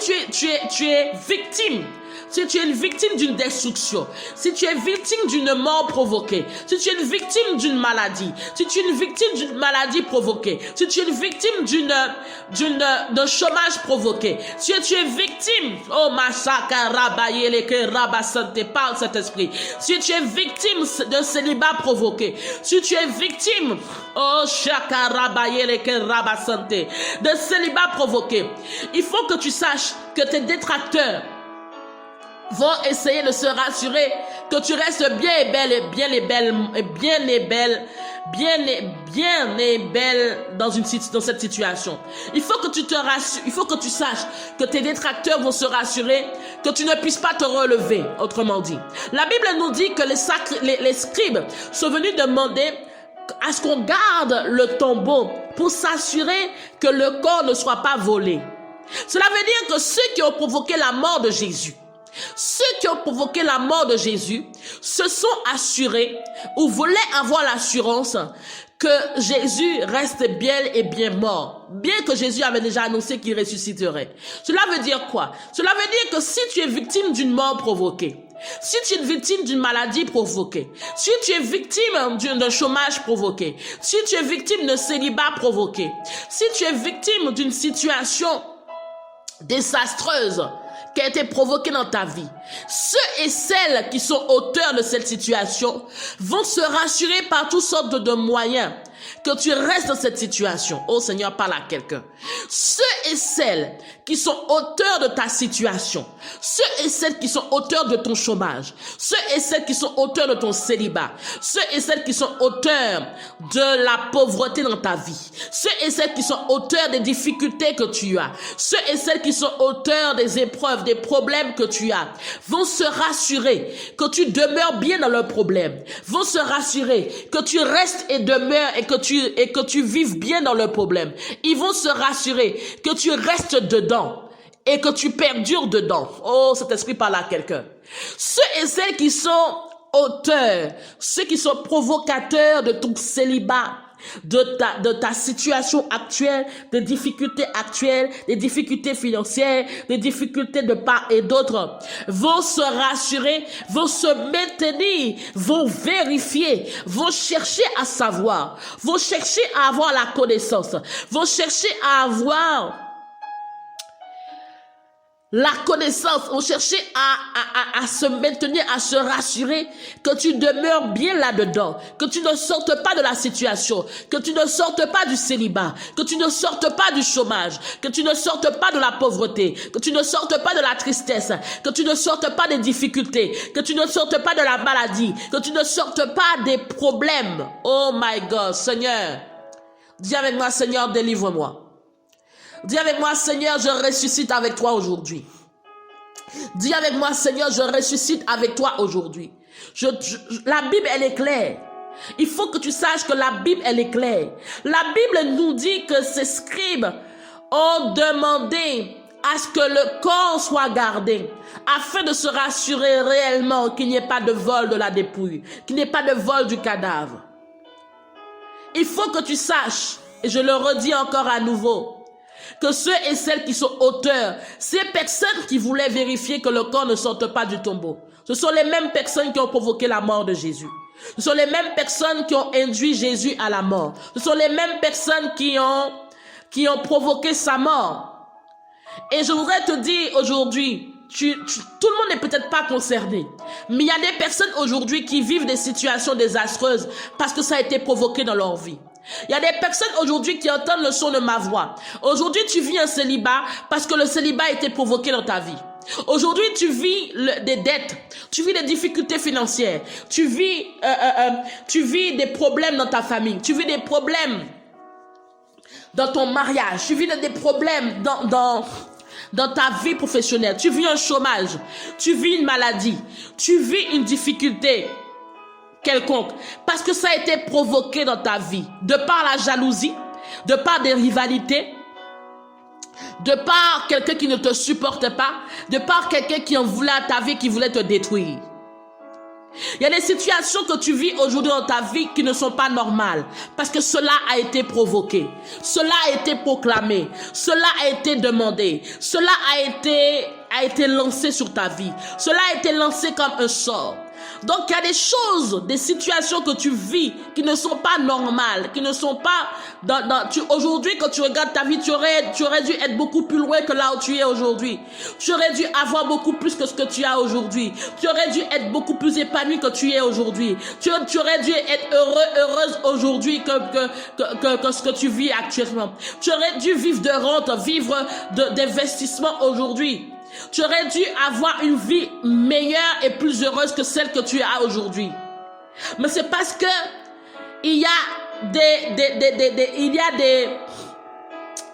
Speaker 1: tu es victime, si tu es une victime d'une destruction, si tu es victime d'une mort provoquée, si tu es une victime d'une maladie, si tu es une victime d'une maladie provoquée, si tu es une victime d'un chômage provoqué, si tu es victime, oh Mashaka Rabayeleke Rabasante, parle cet esprit, si tu es victime d'un célibat provoqué, si tu es victime, oh Shaka Rabayeleke Rabasante, d'un célibat provoqué, il faut que tu saches que tes détracteurs vont essayer de se rassurer que tu restes bien et belle dans cette situation. Il faut que tu te rassures, il faut que tu saches que tes détracteurs vont se rassurer que tu ne puisses pas te relever, autrement dit. La Bible nous dit que les scribes sont venus demander à ce qu'on garde le tombeau pour s'assurer que le corps ne soit pas volé. Cela veut dire que ceux qui ont provoqué la mort de Jésus, se sont assurés ou voulaient avoir l'assurance que Jésus reste bien et bien mort, bien que Jésus avait déjà annoncé qu'il ressusciterait. Cela veut dire quoi? Cela veut dire que si tu es victime d'une mort provoquée, si tu es victime d'une maladie provoquée, si tu es victime d'un chômage provoqué, si tu es victime d'un célibat provoqué, si tu es victime d'une situation désastreuse qui a été provoquée dans ta vie, ceux et celles qui sont auteurs de cette situation vont se rassurer par toutes sortes de moyens que tu restes dans cette situation. Oh Seigneur, parle à quelqu'un. Ceux et celles qui sont auteurs de ta situation, ceux et celles qui sont auteurs de ton chômage, ceux et celles qui sont auteurs de ton célibat, ceux et celles qui sont auteurs de la pauvreté dans ta vie, ceux et celles qui sont auteurs des difficultés que tu as, ceux et celles qui sont auteurs des épreuves, des problèmes que tu as, vont se rassurer que tu demeures bien dans leurs problèmes, vont se rassurer que tu restes et demeures et que tu vives bien dans leurs problèmes. Ils vont se rassurer que tu restes dedans et que tu perdures dedans. Oh, cet esprit parle à quelqu'un. Ceux et celles qui sont auteurs, ceux qui sont provocateurs de ton célibat, de ta situation actuelle, des difficultés actuelles, des difficultés financières, des difficultés de part et d'autre, vont se rassurer, vont se maintenir, vont vérifier, vont chercher à savoir, vont chercher à avoir la connaissance, vont chercher à avoir la connaissance, on cherchait à se maintenir, à se rassurer que tu demeures bien là-dedans, que tu ne sortes pas de la situation, que tu ne sortes pas du célibat, que tu ne sortes pas du chômage, que tu ne sortes pas de la pauvreté, que tu ne sortes pas de la tristesse, que tu ne sortes pas des difficultés, que tu ne sortes pas de la maladie, que tu ne sortes pas des problèmes. Oh my God, Seigneur, dis avec moi, Seigneur, délivre-moi. Dis avec moi, Seigneur, je ressuscite avec toi aujourd'hui. Dis avec moi, Seigneur, je ressuscite avec toi aujourd'hui. La Bible, elle est claire. Il faut que tu saches que la Bible, elle est claire. La Bible nous dit que ces scribes ont demandé à ce que le corps soit gardé, afin de se rassurer réellement qu'il n'y ait pas de vol de la dépouille, qu'il n'y ait pas de vol du cadavre. Il faut que tu saches, et je le redis encore à nouveau, que ceux et celles qui sont auteurs, ces personnes qui voulaient vérifier que le corps ne sorte pas du tombeau, ce sont les mêmes personnes qui ont provoqué la mort de Jésus. Ce sont les mêmes personnes qui ont induit Jésus à la mort. Ce sont les mêmes personnes qui ont provoqué sa mort. Et je voudrais te dire aujourd'hui, tout le monde n'est peut-être pas concerné, mais il y a des personnes aujourd'hui qui vivent des situations désastreuses parce que ça a été provoqué dans leur vie. Il y a des personnes aujourd'hui qui entendent le son de ma voix. Aujourd'hui, tu vis un célibat parce que le célibat a été provoqué dans ta vie. Aujourd'hui, tu vis des dettes, tu vis des difficultés financières, tu vis des problèmes dans ta famille, tu vis des problèmes dans ton mariage, tu vis des problèmes dans ta vie professionnelle, tu vis un chômage, tu vis une maladie, tu vis une difficulté quelconque, parce que ça a été provoqué dans ta vie, de par la jalousie, de par des rivalités, de par quelqu'un qui ne te supporte pas, de par quelqu'un qui en voulait à ta vie, qui voulait te détruire. Il y a des situations que tu vis aujourd'hui dans ta vie qui ne sont pas normales, parce que cela a été provoqué, cela a été proclamé, cela a été demandé, cela a été lancé sur ta vie, cela a été lancé comme un sort. Donc il y a des choses, des situations que tu vis qui ne sont pas normales, qui ne sont pas aujourd'hui quand tu regardes ta vie, tu aurais dû être beaucoup plus loin que là où tu es aujourd'hui. Tu aurais dû avoir beaucoup plus que ce que tu as aujourd'hui. Tu aurais dû être beaucoup plus épanoui que tu es aujourd'hui. Tu aurais dû être heureuse aujourd'hui que ce que tu vis actuellement. Tu aurais dû vivre de rente, vivre d'investissement aujourd'hui. Tu aurais dû avoir une vie meilleure et plus heureuse que celle que tu as aujourd'hui. Mais c'est parce que il y a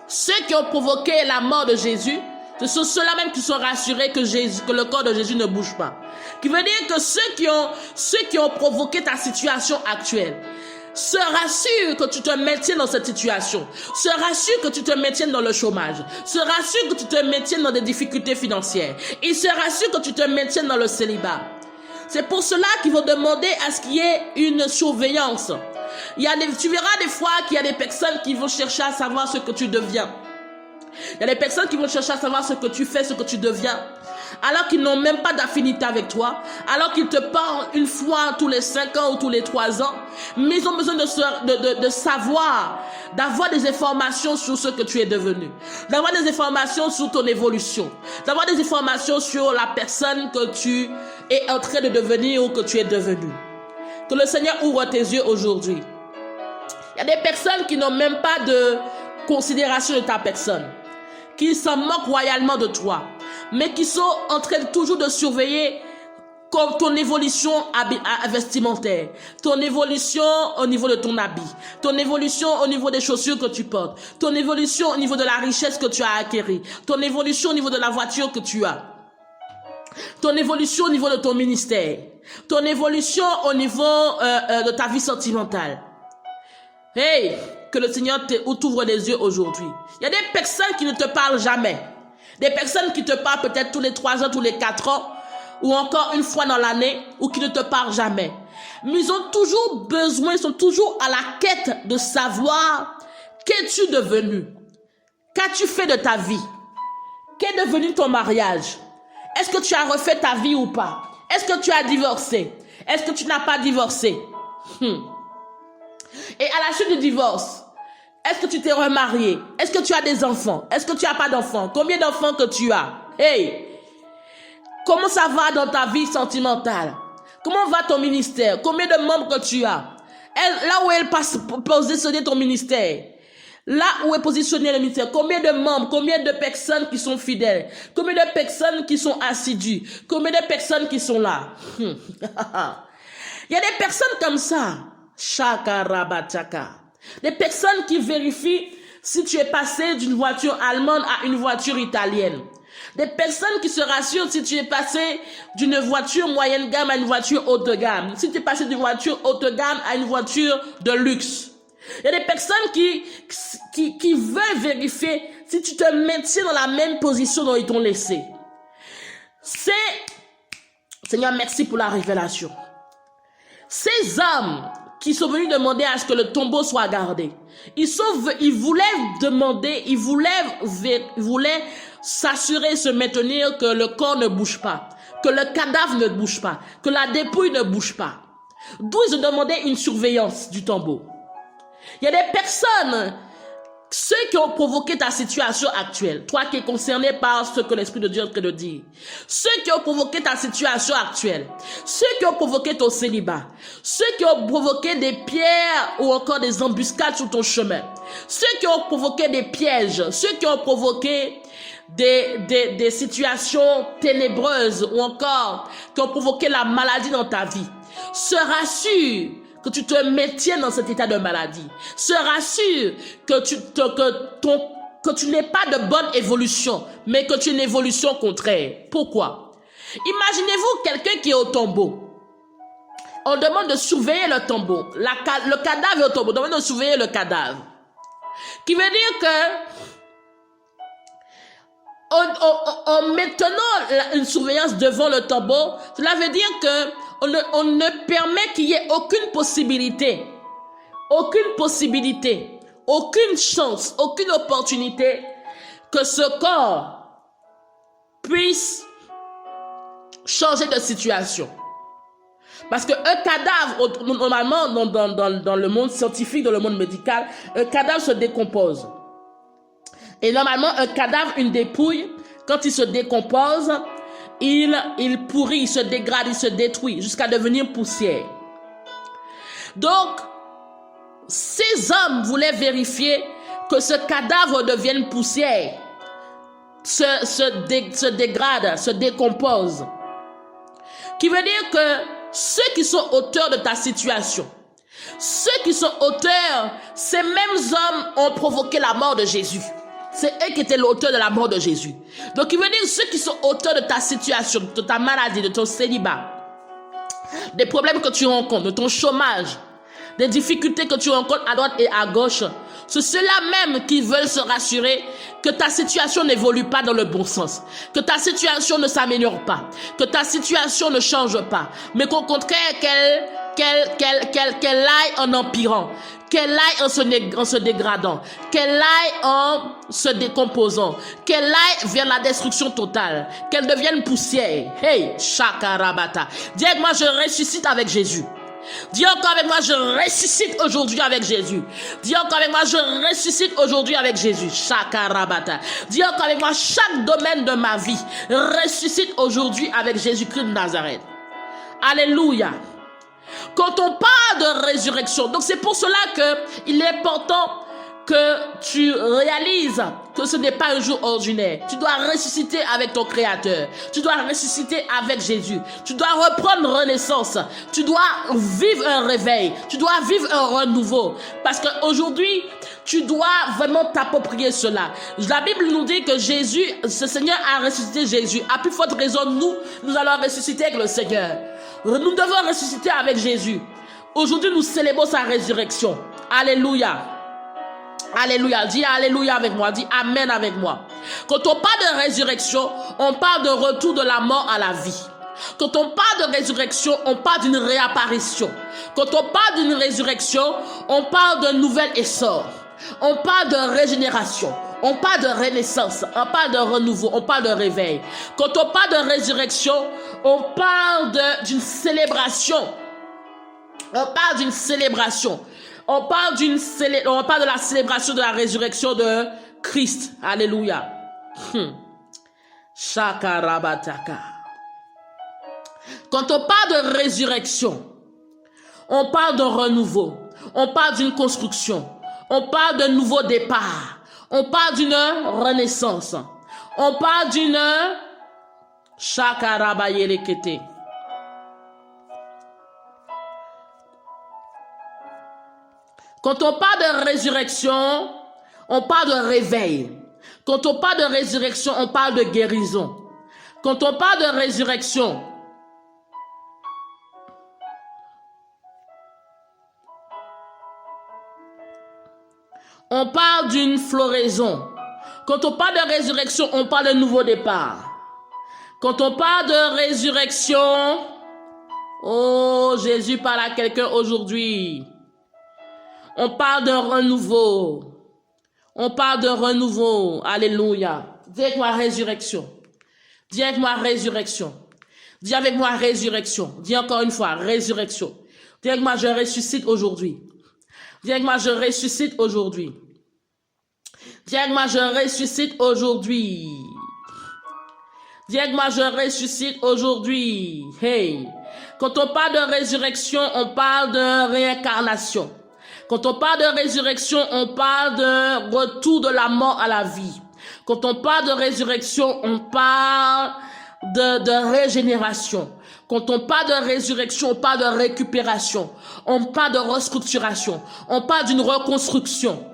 Speaker 1: ceux qui ont provoqué la mort de Jésus, ce sont ceux-là même qui sont rassurés que le corps de Jésus ne bouge pas. Qui veut dire que ceux qui ont provoqué ta situation actuelle, se rassure que tu te maintiennes dans cette situation, se rassure que tu te maintiennes dans le chômage, se rassure que tu te maintiennes dans des difficultés financières, il se rassure que tu te maintiennes dans le célibat. C'est pour cela qu'ils vont demander à ce qu'il y ait une surveillance. Tu verras des fois qu'il y a des personnes qui vont chercher à savoir ce que tu deviens. Il y a des personnes qui vont chercher à savoir ce que tu fais, ce que tu deviens, alors qu'ils n'ont même pas d'affinité avec toi, alors qu'ils te parlent une fois tous les 5 ans ou tous les 3 ans, mais ils ont besoin de savoir, d'avoir des informations sur ce que tu es devenu, d'avoir des informations sur ton évolution, d'avoir des informations sur la personne que tu es en train de devenir ou que tu es devenu. Que le Seigneur ouvre tes yeux aujourd'hui. Il y a des personnes qui n'ont même pas de considération de ta personne, qui s'en moquent royalement de toi, mais qui sont en train toujours de surveiller comme ton évolution vestimentaire, ton évolution au niveau de ton habit, ton évolution au niveau des chaussures que tu portes, ton évolution au niveau de la richesse que tu as acquérie, ton évolution au niveau de la voiture que tu as, ton évolution au niveau de ton ministère, ton évolution au niveau de ta vie sentimentale. Hey, que le Seigneur t'ouvre les yeux aujourd'hui. Il y a des personnes qui ne te parlent jamais. Des personnes qui te parlent peut-être tous les 3 ans, tous les 4 ans, ou encore une fois dans l'année, ou qui ne te parlent jamais. Mais ils ont toujours besoin, ils sont toujours à la quête de savoir qu'es-tu devenu? Qu'as-tu fait de ta vie? Qu'est devenu ton mariage? Est-ce que tu as refait ta vie ou pas? Est-ce que tu as divorcé? Est-ce que tu n'as pas divorcé? Et à la suite du divorce, est-ce que tu t'es remarié? Est-ce que tu as des enfants? Est-ce que tu n'as pas d'enfants? Combien d'enfants que tu as? Hey! Comment ça va dans ta vie sentimentale? Comment va ton ministère? Combien de membres que tu as? Là où est positionné ton ministère? Là où est positionné le ministère? Combien de membres? Combien de personnes qui sont fidèles? Combien de personnes qui sont assidues? Combien de personnes qui sont là? Il y a des personnes comme ça. Chakarabataka. Des personnes qui vérifient si tu es passé d'une voiture allemande à une voiture italienne. Des personnes qui se rassurent si tu es passé d'une voiture moyenne gamme à une voiture haute de gamme. Si tu es passé d'une voiture haute de gamme à une voiture de luxe. Il y a des personnes qui veulent vérifier si tu te maintiens dans la même position dont ils t'ont laissé. Seigneur, merci pour la révélation. Ces hommes qui sont venus demander à ce que le tombeau soit gardé. Ils voulaient demander, ils voulaient s'assurer, se maintenir que le corps ne bouge pas, que le cadavre ne bouge pas, que la dépouille ne bouge pas. D'où ils ont demandé une surveillance du tombeau. Il y a des personnes, ceux qui ont provoqué ta situation actuelle, toi qui es concerné par ce que l'Esprit de Dieu est en train de dire, ceux qui ont provoqué ta situation actuelle, ceux qui ont provoqué ton célibat, ceux qui ont provoqué des pierres ou encore des embuscades sur ton chemin, ceux qui ont provoqué des pièges, ceux qui ont provoqué des situations ténébreuses ou encore qui ont provoqué la maladie dans ta vie, se rassure que tu te maintiennes dans cet état de maladie. Se rassure que tu n'aies pas de bonne évolution, mais que tu aies une évolution contraire. Pourquoi? Imaginez-vous quelqu'un qui est au tombeau. On demande de surveiller le tombeau. Le cadavre est au tombeau. On demande de surveiller le cadavre. Qui veut dire que en maintenant une surveillance devant le tombeau, cela veut dire que on ne permet qu'il y ait aucune possibilité, aucune chance, aucune opportunité que ce corps puisse changer de situation. Parce qu'un cadavre, normalement, dans le monde scientifique, dans le monde médical, un cadavre se décompose. Et normalement, un cadavre, une dépouille, quand il se décompose, il pourrit, il se dégrade, il se détruit jusqu'à devenir poussière. Donc, ces hommes voulaient vérifier que ce cadavre devienne poussière, se dégrade, se décompose. Qui veut dire que ceux qui sont auteurs de ta situation, ceux qui sont auteurs, ces mêmes hommes ont provoqué la mort de Jésus. C'est eux qui étaient l'auteur de la mort de Jésus. Donc, il veut dire ceux qui sont auteurs de ta situation, de ta maladie, de ton célibat, des problèmes que tu rencontres, de ton chômage, des difficultés que tu rencontres à droite et à gauche, c'est ceux-là même qui veulent se rassurer que ta situation n'évolue pas dans le bon sens, que ta situation ne s'améliore pas, que ta situation ne change pas, mais qu'au contraire, qu'elle aille en empirant, qu'elle aille en se dégradant, qu'elle aille en se décomposant, qu'elle aille vers la destruction totale, qu'elle devienne poussière. Hey, Shakarabata. Dis avec moi, je ressuscite avec Jésus. Dis encore avec moi, je ressuscite aujourd'hui avec Jésus. Dis encore avec moi, je ressuscite aujourd'hui avec Jésus. Shakarabata. Dis encore avec moi, chaque domaine de ma vie ressuscite aujourd'hui avec Jésus-Christ de Nazareth. Alléluia. Quand on parle de résurrection, donc c'est pour cela qu'il est important que tu réalises que ce n'est pas un jour ordinaire. Tu dois ressusciter avec ton Créateur. Tu dois ressusciter avec Jésus. Tu dois reprendre renaissance. Tu dois vivre un réveil. Tu dois vivre un renouveau. Parce qu'aujourd'hui, tu dois vraiment t'approprier cela. La Bible nous dit que Jésus, ce Seigneur a ressuscité Jésus. À plus forte raison, nous allons ressusciter avec le Seigneur. Nous devons ressusciter avec Jésus. Aujourd'hui, nous célébrons sa résurrection. Alléluia. Alléluia. Dis Alléluia avec moi. Dis Amen avec moi. Quand on parle de résurrection, on parle de retour de la mort à la vie. Quand on parle de résurrection, on parle d'une réapparition. Quand on parle d'une résurrection, on parle d'un nouvel essor. On parle de régénération. On parle de renaissance, on parle de renouveau, on parle de réveil. Quand on parle de résurrection, on parle d'une célébration. On parle d'une célébration. On parle de la célébration de la résurrection de Christ. Alléluia. Shakarabataka. Quand on parle de résurrection, on parle de renouveau. On parle d'une construction. On parle d'un nouveau départ. On parle d'une renaissance. On parle d'une Shakarabayelekete. Quand on parle de résurrection, on parle de réveil. Quand on parle de résurrection, on parle de guérison. Quand on parle de résurrection, on parle d'une floraison. Quand on parle de résurrection, on parle de nouveau départ. Quand on parle de résurrection, oh, Jésus parle à quelqu'un aujourd'hui. On parle de renouveau. On parle de renouveau. Alléluia. Dis avec moi résurrection. Dis avec moi résurrection. Dis avec moi résurrection. Dis encore une fois résurrection. Dis avec moi je ressuscite aujourd'hui. Dis avec moi je ressuscite aujourd'hui. Dis avec moi je ressuscite aujourd'hui. Dis avec moi je ressuscite aujourd'hui. Hey. Quand on parle de résurrection, on parle de réincarnation. Quand on parle de résurrection, on parle de retour de la mort à la vie. Quand on parle de résurrection, on parle de régénération. Quand on parle de résurrection, on parle de récupération. On parle de restructuration. On parle d'une reconstruction.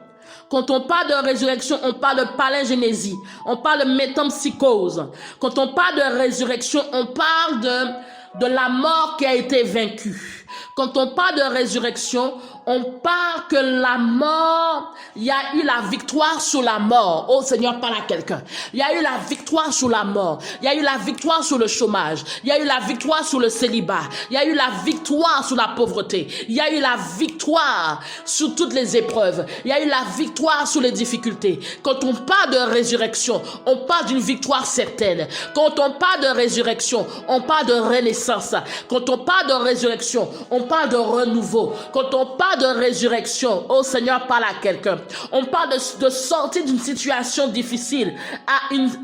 Speaker 1: Quand on parle de résurrection, on parle de palingénésie. On parle de métempsychose. Quand on parle de résurrection, on parle de la mort qui a été vaincue. Quand on parle de résurrection, on parle que la mort, il y a eu la victoire sur la mort. Oh Seigneur, parle à quelqu'un. Il y a eu la victoire sur la mort. Il y a eu la victoire sur le chômage. Il y a eu la victoire sur le célibat. Il y a eu la victoire sur la pauvreté. Il y a eu la victoire sur toutes les épreuves. Il y a eu la victoire sur les difficultés. Quand on parle de résurrection, on parle d'une victoire certaine. Quand on parle de résurrection, on parle de renaissance. Quand on parle de résurrection, on parle de renouveau. Quand on parle de résurrection, oh Seigneur, parle à quelqu'un. On parle de sortir d'une situation difficile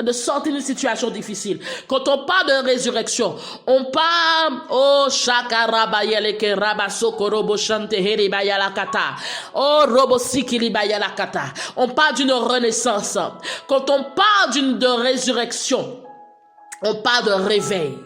Speaker 1: de sortir d'une situation difficile. Quand on parle de résurrection, on parle, oh shakarabayeleke rabasoko robo shante heri bayalakata. Oh robo sikili bayalakata. On parle d'une renaissance. Quand on parle de résurrection, on parle de réveil.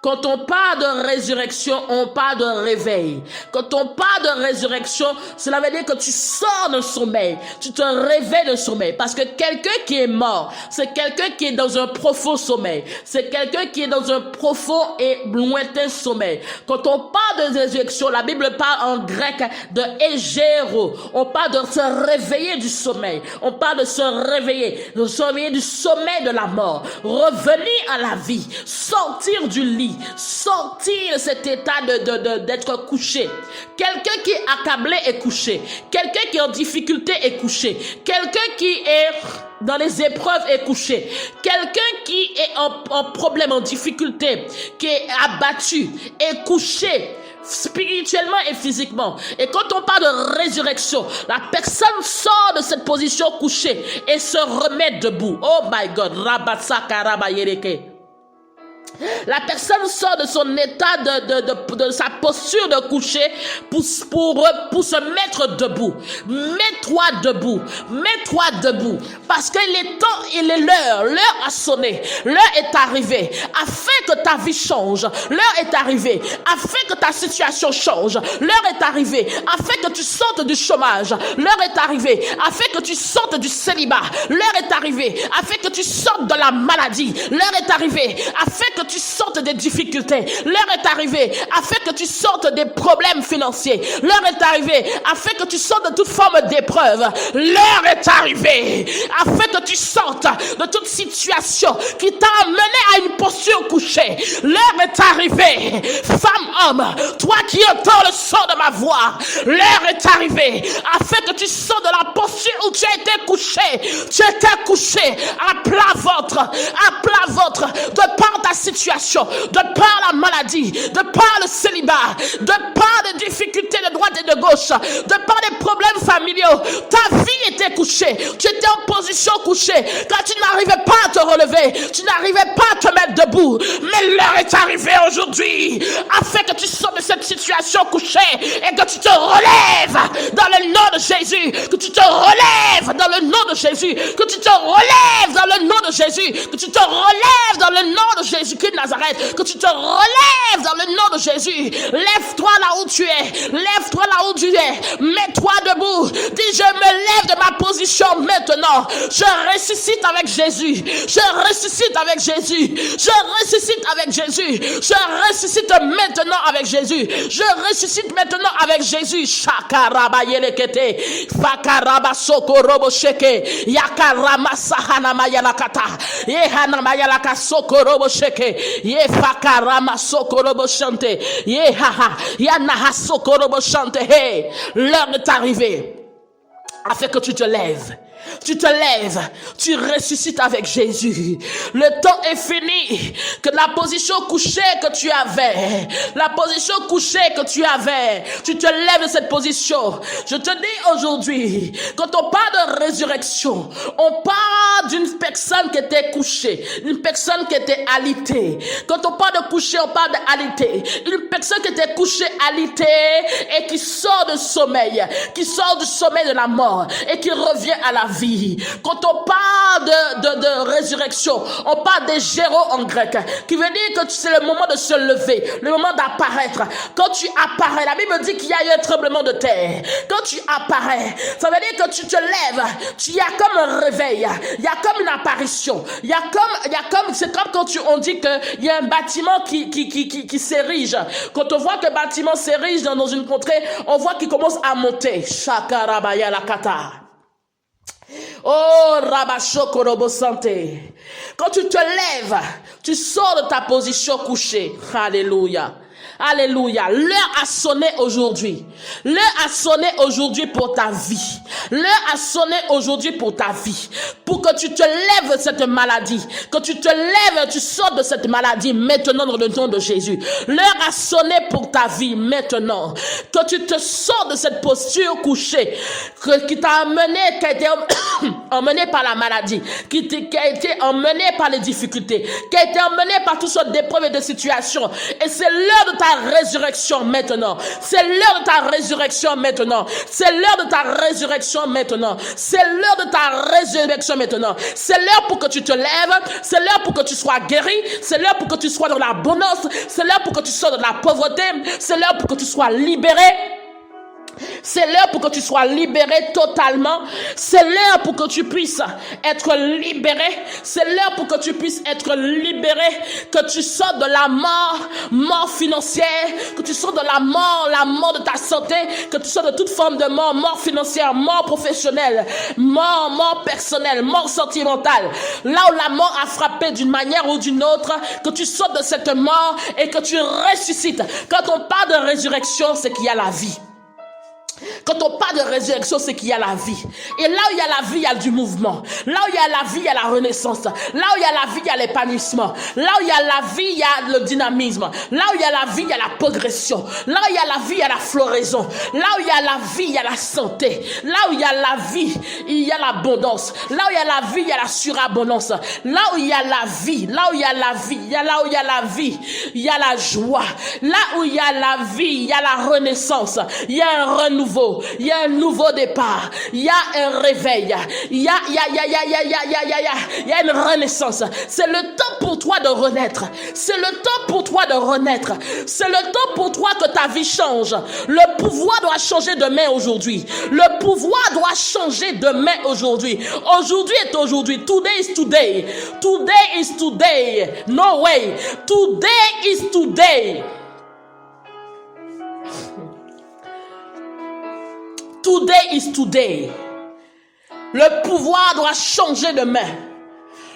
Speaker 1: Quand on parle de résurrection, on parle de réveil. Quand on parle de résurrection, cela veut dire que tu sors d'un sommeil, tu te réveilles d'un sommeil. Parce que quelqu'un qui est mort, c'est quelqu'un qui est dans un profond sommeil. C'est quelqu'un qui est dans un profond et lointain sommeil. Quand on parle de résurrection, la Bible parle en grec de égéro. On parle de se réveiller du sommeil. On parle de se réveiller du sommeil de la mort. Revenir à la vie, sortir du lit, sortir de cet état d'être couché. Quelqu'un qui est accablé est couché. Quelqu'un qui est en difficulté est couché. Quelqu'un qui est dans les épreuves est couché. Quelqu'un qui est en problème, en difficulté, qui est abattu, est couché spirituellement et physiquement. Et quand on parle de résurrection, la personne sort de cette position couchée et se remet debout. Oh my God. Rabatsaka rabayereke. La personne sort de son état de sa posture de coucher pour se mettre debout. Mets-toi debout. Mets-toi debout. Parce qu'il est temps, il est l'heure. L'heure a sonné. L'heure est arrivée. Afin que ta vie change. L'heure est arrivée. Afin que ta situation change. L'heure est arrivée. Afin que tu sortes du chômage. L'heure est arrivée. Afin que tu sortes du célibat. L'heure est arrivée. Afin que tu sortes de la maladie. L'heure est arrivée. Afin que tu sortes des difficultés. L'heure est arrivée afin que tu sortes des problèmes financiers. L'heure est arrivée afin que tu sortes de toute forme d'épreuve. L'heure est arrivée afin que tu sortes de toute situation qui t'a amené à une posture couchée. L'heure est arrivée, femme, homme, toi qui entends le son de ma voix, l'heure est arrivée afin que tu sortes de la posture où tu as été couché. Tu étais couché à plat ventre, de par ta situation, de par la maladie, de par le célibat, de par les difficultés de droite et de gauche, de par les problèmes familiaux. Ta vie était couchée. Tu étais en position couchée. Quand tu n'arrivais pas à te relever, tu n'arrivais pas à te mettre debout. Mais l'heure est arrivée aujourd'hui afin que tu sortes de cette situation couchée et que tu te relèves dans le nom de Jésus. Que tu te relèves dans le nom de Jésus. Que tu te relèves dans le nom de Jésus. Que tu te relèves dans le nom de Jésus-Christ de Nazareth. Que tu te relèves dans le nom de Jésus. Lève-toi là où tu es. Lève-toi là où tu es. Mets-toi debout. Dis, je me lève de ma position maintenant. Je ressuscite avec Jésus. Je ressuscite avec Jésus. Je ressuscite avec Jésus. Je ressuscite maintenant avec Jésus. Je ressuscite maintenant avec Jésus. Shakaraba yelekete. Fakaraba sokorobo sheke. Yakarama sahana mayalakata. Yehana mayalaka sokorobo sheke. Ye fakarama sokorobo chante. Ye haha. Yanaha sokorobo chante. Hey, l'heure est arrivée afin que tu te lèves. Tu te lèves, tu ressuscites avec Jésus. Le temps est fini. Que la position couchée que tu avais, tu te lèves de cette position. Je te dis aujourd'hui, quand on parle de résurrection, on parle d'une personne qui était couchée, une personne qui était alitée. Quand on parle de coucher, on parle d'alité. Une personne qui était couchée, alitée et qui sort du sommeil de la mort et qui revient à la vie. Quand on parle de résurrection, on parle des géros en grec, qui veut dire que c'est le moment de se lever, le moment d'apparaître. Quand tu apparais, la Bible dit qu'il y a eu un tremblement de terre. Quand tu apparais, ça veut dire que tu te lèves, il y a comme un réveil, il y a comme une apparition, c'est comme quand on dit qu'il y a un bâtiment qui s'érige. Quand on voit que le bâtiment s'érige dans une contrée, on voit qu'il commence à monter. Shakarabaya la kata. Oh, Rabashokorobo Santé. Quand tu te lèves, tu sors de ta position couchée. Alléluia. Alléluia. L'heure a sonné aujourd'hui. L'heure a sonné aujourd'hui pour ta vie. L'heure a sonné aujourd'hui pour ta vie. Pour que tu te lèves de cette maladie. Que tu te lèves, tu sors de cette maladie maintenant dans le nom de Jésus. L'heure a sonné pour ta vie maintenant. Que tu te sors de cette posture couchée. Qui t'a amené, qui a été emmené par la maladie. Qui a été emmené par les difficultés. Qui a été emmené par toutes sortes d'épreuves et de situations. Et c'est l'heure de ta ta résurrection maintenant. C'est l'heure de ta résurrection maintenant. C'est l'heure de ta résurrection maintenant. C'est l'heure de ta résurrection maintenant. C'est l'heure pour que tu te lèves. C'est l'heure pour que tu sois guéri. C'est l'heure pour que tu sois dans l'abondance. C'est l'heure pour que tu sois dans la pauvreté. C'est l'heure pour que tu sois libéré. C'est l'heure pour que tu sois libéré totalement. C'est l'heure pour que tu puisses être libéré. C'est l'heure pour que tu puisses être libéré. Que tu sortes de la mort financière. Que tu sortes de la mort de ta santé. Que tu sortes de toute forme de mort financière, mort professionnelle, mort personnelle, mort sentimentale. Là où la mort a frappé d'une manière ou d'une autre, que tu sortes de cette mort et que tu ressuscites. Quand on parle de résurrection, c'est qu'il y a la vie. Quand on parle de résurrection, c'est qu'il y a la vie. Et là où il y a la vie, il y a du mouvement. Là où il y a la vie, il y a la renaissance. Là où il y a la vie, il y a l'épanouissement. Là où il y a la vie, il y a le dynamisme. Là où il y a la vie, il y a la progression. Là où il y a la vie, il y a la floraison. Là où il y a la vie, il y a la santé. Là où il y a la vie, il y a l'abondance. Là où il y a la vie, il y a la surabondance. Là où il y a la vie, là où il y a la vie, là où il y a la vie, il y a la joie. Là où il y a la vie, il y a la renaissance. Il y a un renouveau. Il y a un nouveau départ. Il y a un réveil. Il y a une renaissance. C'est le temps pour toi de renaître. C'est le temps pour toi de renaître. C'est le temps pour toi que ta vie change. Le pouvoir doit changer demain aujourd'hui. Le pouvoir doit changer demain aujourd'hui. Aujourd'hui est aujourd'hui. Today is today. Today is today. No way. Today is today. Today is today. Le pouvoir doit changer demain.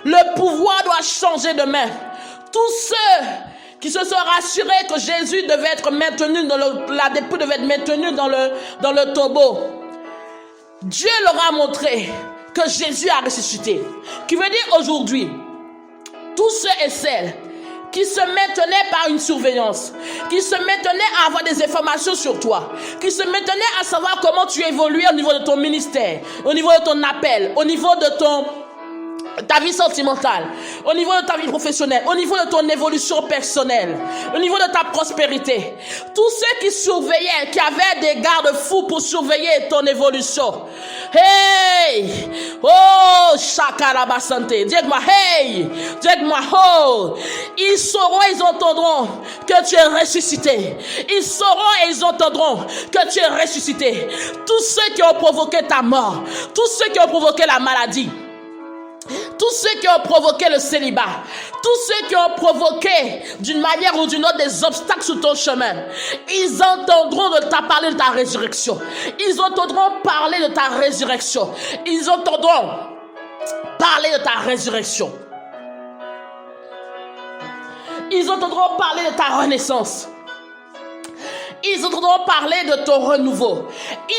Speaker 1: Le pouvoir doit changer demain. Tous ceux qui se sont rassurés que Jésus devait être maintenu la dépouille devait être maintenue dans le tombeau, Dieu leur a montré que Jésus a ressuscité. Qui veut dire aujourd'hui, tous ceux et celles qui se maintenaient par une surveillance, qui se maintenaient à avoir des informations sur toi, qui se maintenaient à savoir comment tu évoluais au niveau de ton ministère, au niveau de ton appel, au niveau de ta vie sentimentale, au niveau de ta vie professionnelle, au niveau de ton évolution personnelle, au niveau de ta prospérité. Tous ceux qui surveillaient, qui avaient des garde-fous pour surveiller ton évolution. Hey! Oh, Shakarabasante. Dis-moi, hey! Dis-moi, oh! Ils sauront et ils entendront que tu es ressuscité. Ils sauront et ils entendront que tu es ressuscité. Tous ceux qui ont provoqué ta mort, tous ceux qui ont provoqué la maladie, tous ceux qui ont provoqué le célibat, tous ceux qui ont provoqué d'une manière ou d'une autre des obstacles sur ton chemin, ils entendront parler de ta résurrection. Ils entendront parler de ta résurrection. Ils entendront parler de ta résurrection. Ils entendront parler de ta renaissance. Ils entendront parler de ton renouveau.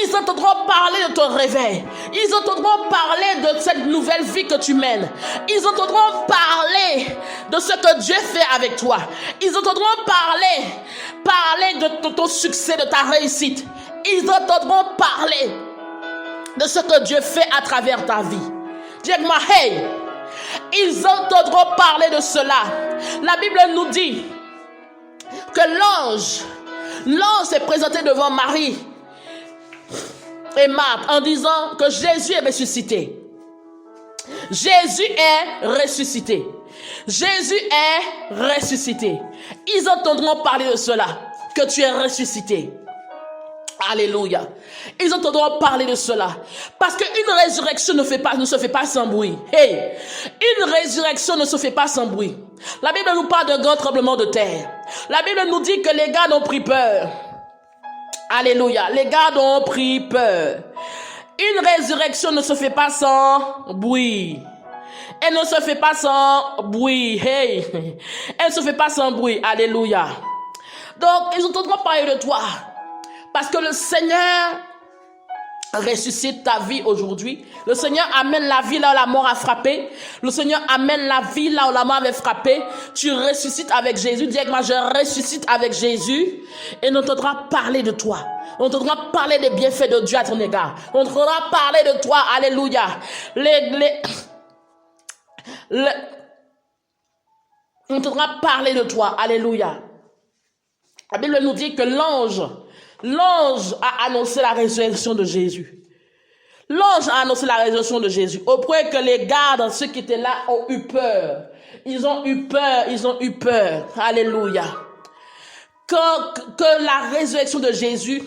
Speaker 1: Ils entendront parler de ton réveil. Ils entendront parler de cette nouvelle vie que tu mènes. Ils entendront parler de ce que Dieu fait avec toi. Ils entendront parler de ton succès, de ta réussite. Ils entendront parler de ce que Dieu fait à travers ta vie. Dis-moi, hey! Ils entendront parler de cela. La Bible nous dit que l'ange s'est présenté devant Marie et Marthe en disant que Jésus est ressuscité. Jésus est ressuscité. Jésus est ressuscité. Ils entendront parler de cela, que tu es ressuscité. Alléluia. Ils entendront parler de cela. Parce qu'une résurrection ne se fait pas sans bruit. Hey, une résurrection ne se fait pas sans bruit. La Bible nous parle d'un grand tremblement de terre. La Bible nous dit que les gardes ont pris peur. Alléluia. Les gardes ont pris peur. Une résurrection ne se fait pas sans bruit. Elle ne se fait pas sans bruit. Hey, elle ne se fait pas sans bruit. Alléluia. Donc, ils entendront parler de toi. Parce que le Seigneur ressuscite ta vie aujourd'hui. Le Seigneur amène la vie là où la mort a frappé. Le Seigneur amène la vie là où la mort avait frappé. Tu ressuscites avec Jésus. Dis avec moi, je ressuscite avec Jésus. Et on entendra parler de toi. On entendra parler des bienfaits de Dieu à ton égard. On entendra parler de toi. Alléluia. On entendra parler de toi. Alléluia. La Bible nous dit que l'ange a annoncé la résurrection de Jésus. L'ange a annoncé la résurrection de Jésus. Au point que les gardes, ceux qui étaient là, ont eu peur. Ils ont eu peur. Alléluia. Que la résurrection de Jésus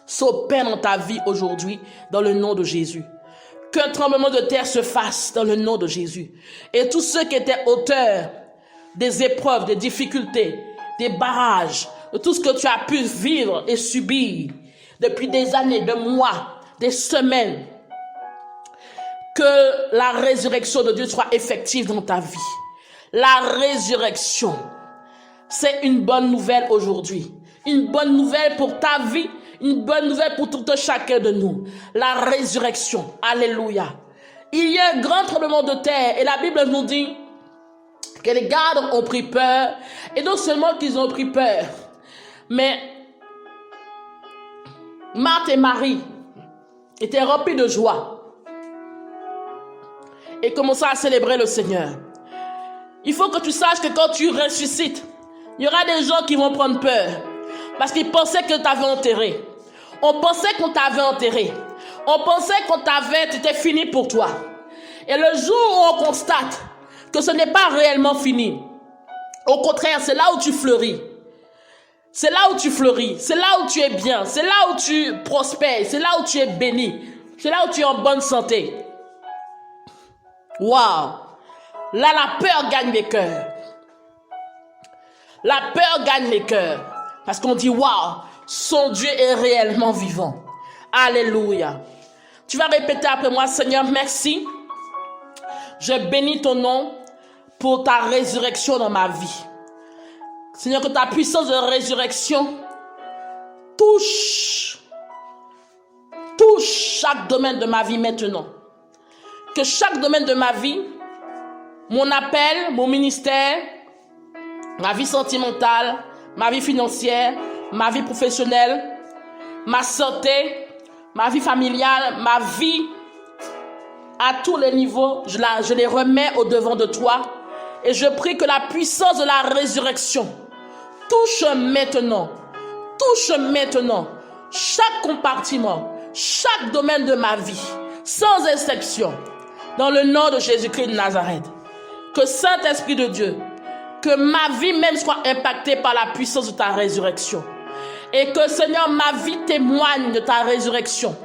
Speaker 1: s'opère dans ta vie aujourd'hui, dans le nom de Jésus. Qu'un tremblement de terre se fasse dans le nom de Jésus. Et tous ceux qui étaient auteurs des épreuves, des difficultés, des barrages, de tout ce que tu as pu vivre et subir depuis des années, des mois, des semaines, que la résurrection de Dieu soit effective dans ta vie. La résurrection, c'est une bonne nouvelle aujourd'hui. Une bonne nouvelle pour ta vie, une bonne nouvelle pour tout chacun de nous. La résurrection, alléluia. Il y a un grand tremblement de terre et la Bible nous dit que les gardes ont pris peur. Et non seulement qu'ils ont pris peur, mais Marthe et Marie étaient remplis de joie et commençaient à célébrer le Seigneur. Il faut que tu saches que quand tu ressuscites, il y aura des gens qui vont prendre peur parce qu'ils pensaient que tu t'avais enterré. On pensait qu'on t'avait enterré. On pensait c'était fini pour toi. Et le jour où on constate que ce n'est pas réellement fini, au contraire, c'est là où tu fleuris. C'est là où tu fleuris. C'est là où tu es bien. C'est là où tu prospères. C'est là où tu es béni. C'est là où tu es en bonne santé. Waouh! Là, la peur gagne les cœurs. La peur gagne les cœurs. Parce qu'on dit, waouh, son Dieu est réellement vivant. Alléluia. Tu vas répéter après moi, Seigneur, merci. Je bénis ton nom pour ta résurrection dans ma vie. Seigneur, que ta puissance de résurrection touche chaque domaine de ma vie maintenant. Que chaque domaine de ma vie, mon appel, mon ministère, ma vie sentimentale, ma vie financière, ma vie professionnelle, ma santé, ma vie familiale, ma vie à tous les niveaux, je les remets au devant de toi et je prie que la puissance de la résurrection touche maintenant chaque compartiment, chaque domaine de ma vie, sans exception, dans le nom de Jésus-Christ de Nazareth. Que Saint-Esprit de Dieu, que ma vie même soit impactée par la puissance de ta résurrection. Et que, Seigneur, ma vie témoigne de ta résurrection.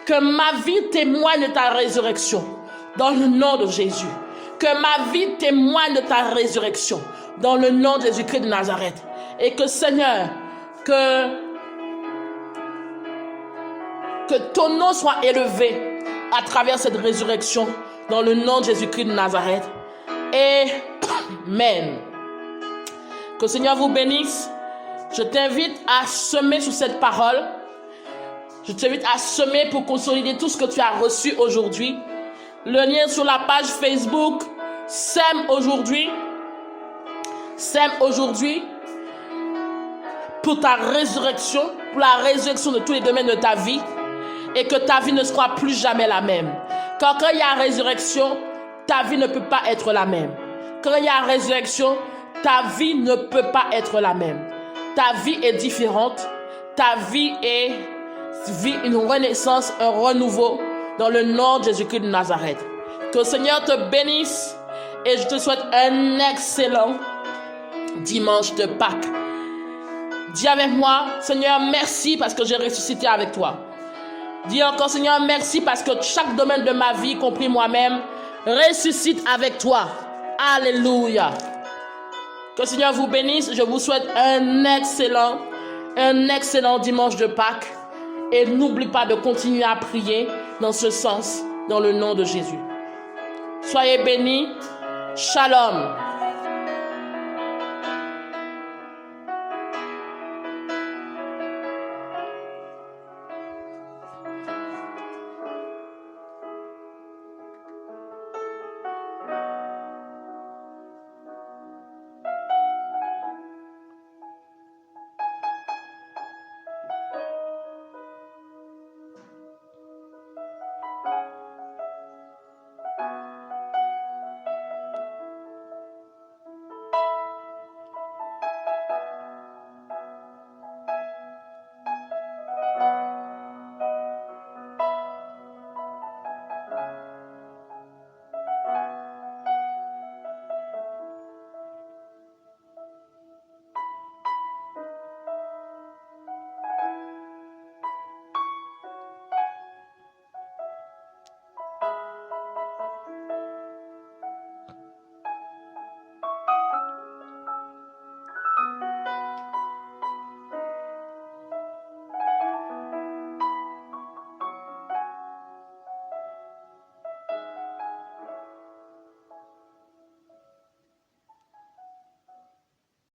Speaker 1: Que ma vie témoigne de ta résurrection. Dans le nom de Jésus. Que ma vie témoigne de ta résurrection. Dans le nom de Jésus-Christ de Nazareth. Et que, Seigneur, que ton nom soit élevé à travers cette résurrection. Dans le nom de Jésus-Christ de Nazareth. Amen. Que le Seigneur vous bénisse. Je t'invite à semer sur cette parole. Je t'invite à semer pour consolider tout ce que tu as reçu aujourd'hui. Le lien sur la page Facebook. Sème aujourd'hui. Sème aujourd'hui pour ta résurrection, pour la résurrection de tous les domaines de ta vie. Et que ta vie ne sera plus jamais la même. Quand il y a résurrection, ta vie ne peut pas être la même. Quand il y a résurrection, ta vie ne peut pas être la même. Ta vie est différente. Ta vie vit une renaissance, un renouveau dans le nom de Jésus-Christ de Nazareth. Que le Seigneur te bénisse et je te souhaite un excellent dimanche de Pâques. Dis avec moi, Seigneur, merci parce que j'ai ressuscité avec toi. Dis encore, Seigneur, merci parce que chaque domaine de ma vie, y compris moi-même, ressuscite avec toi. Alléluia. Que le Seigneur vous bénisse. Je vous souhaite un excellent dimanche de Pâques. Et n'oublie pas de continuer à prier dans ce sens, dans le nom de Jésus. Soyez bénis. Shalom.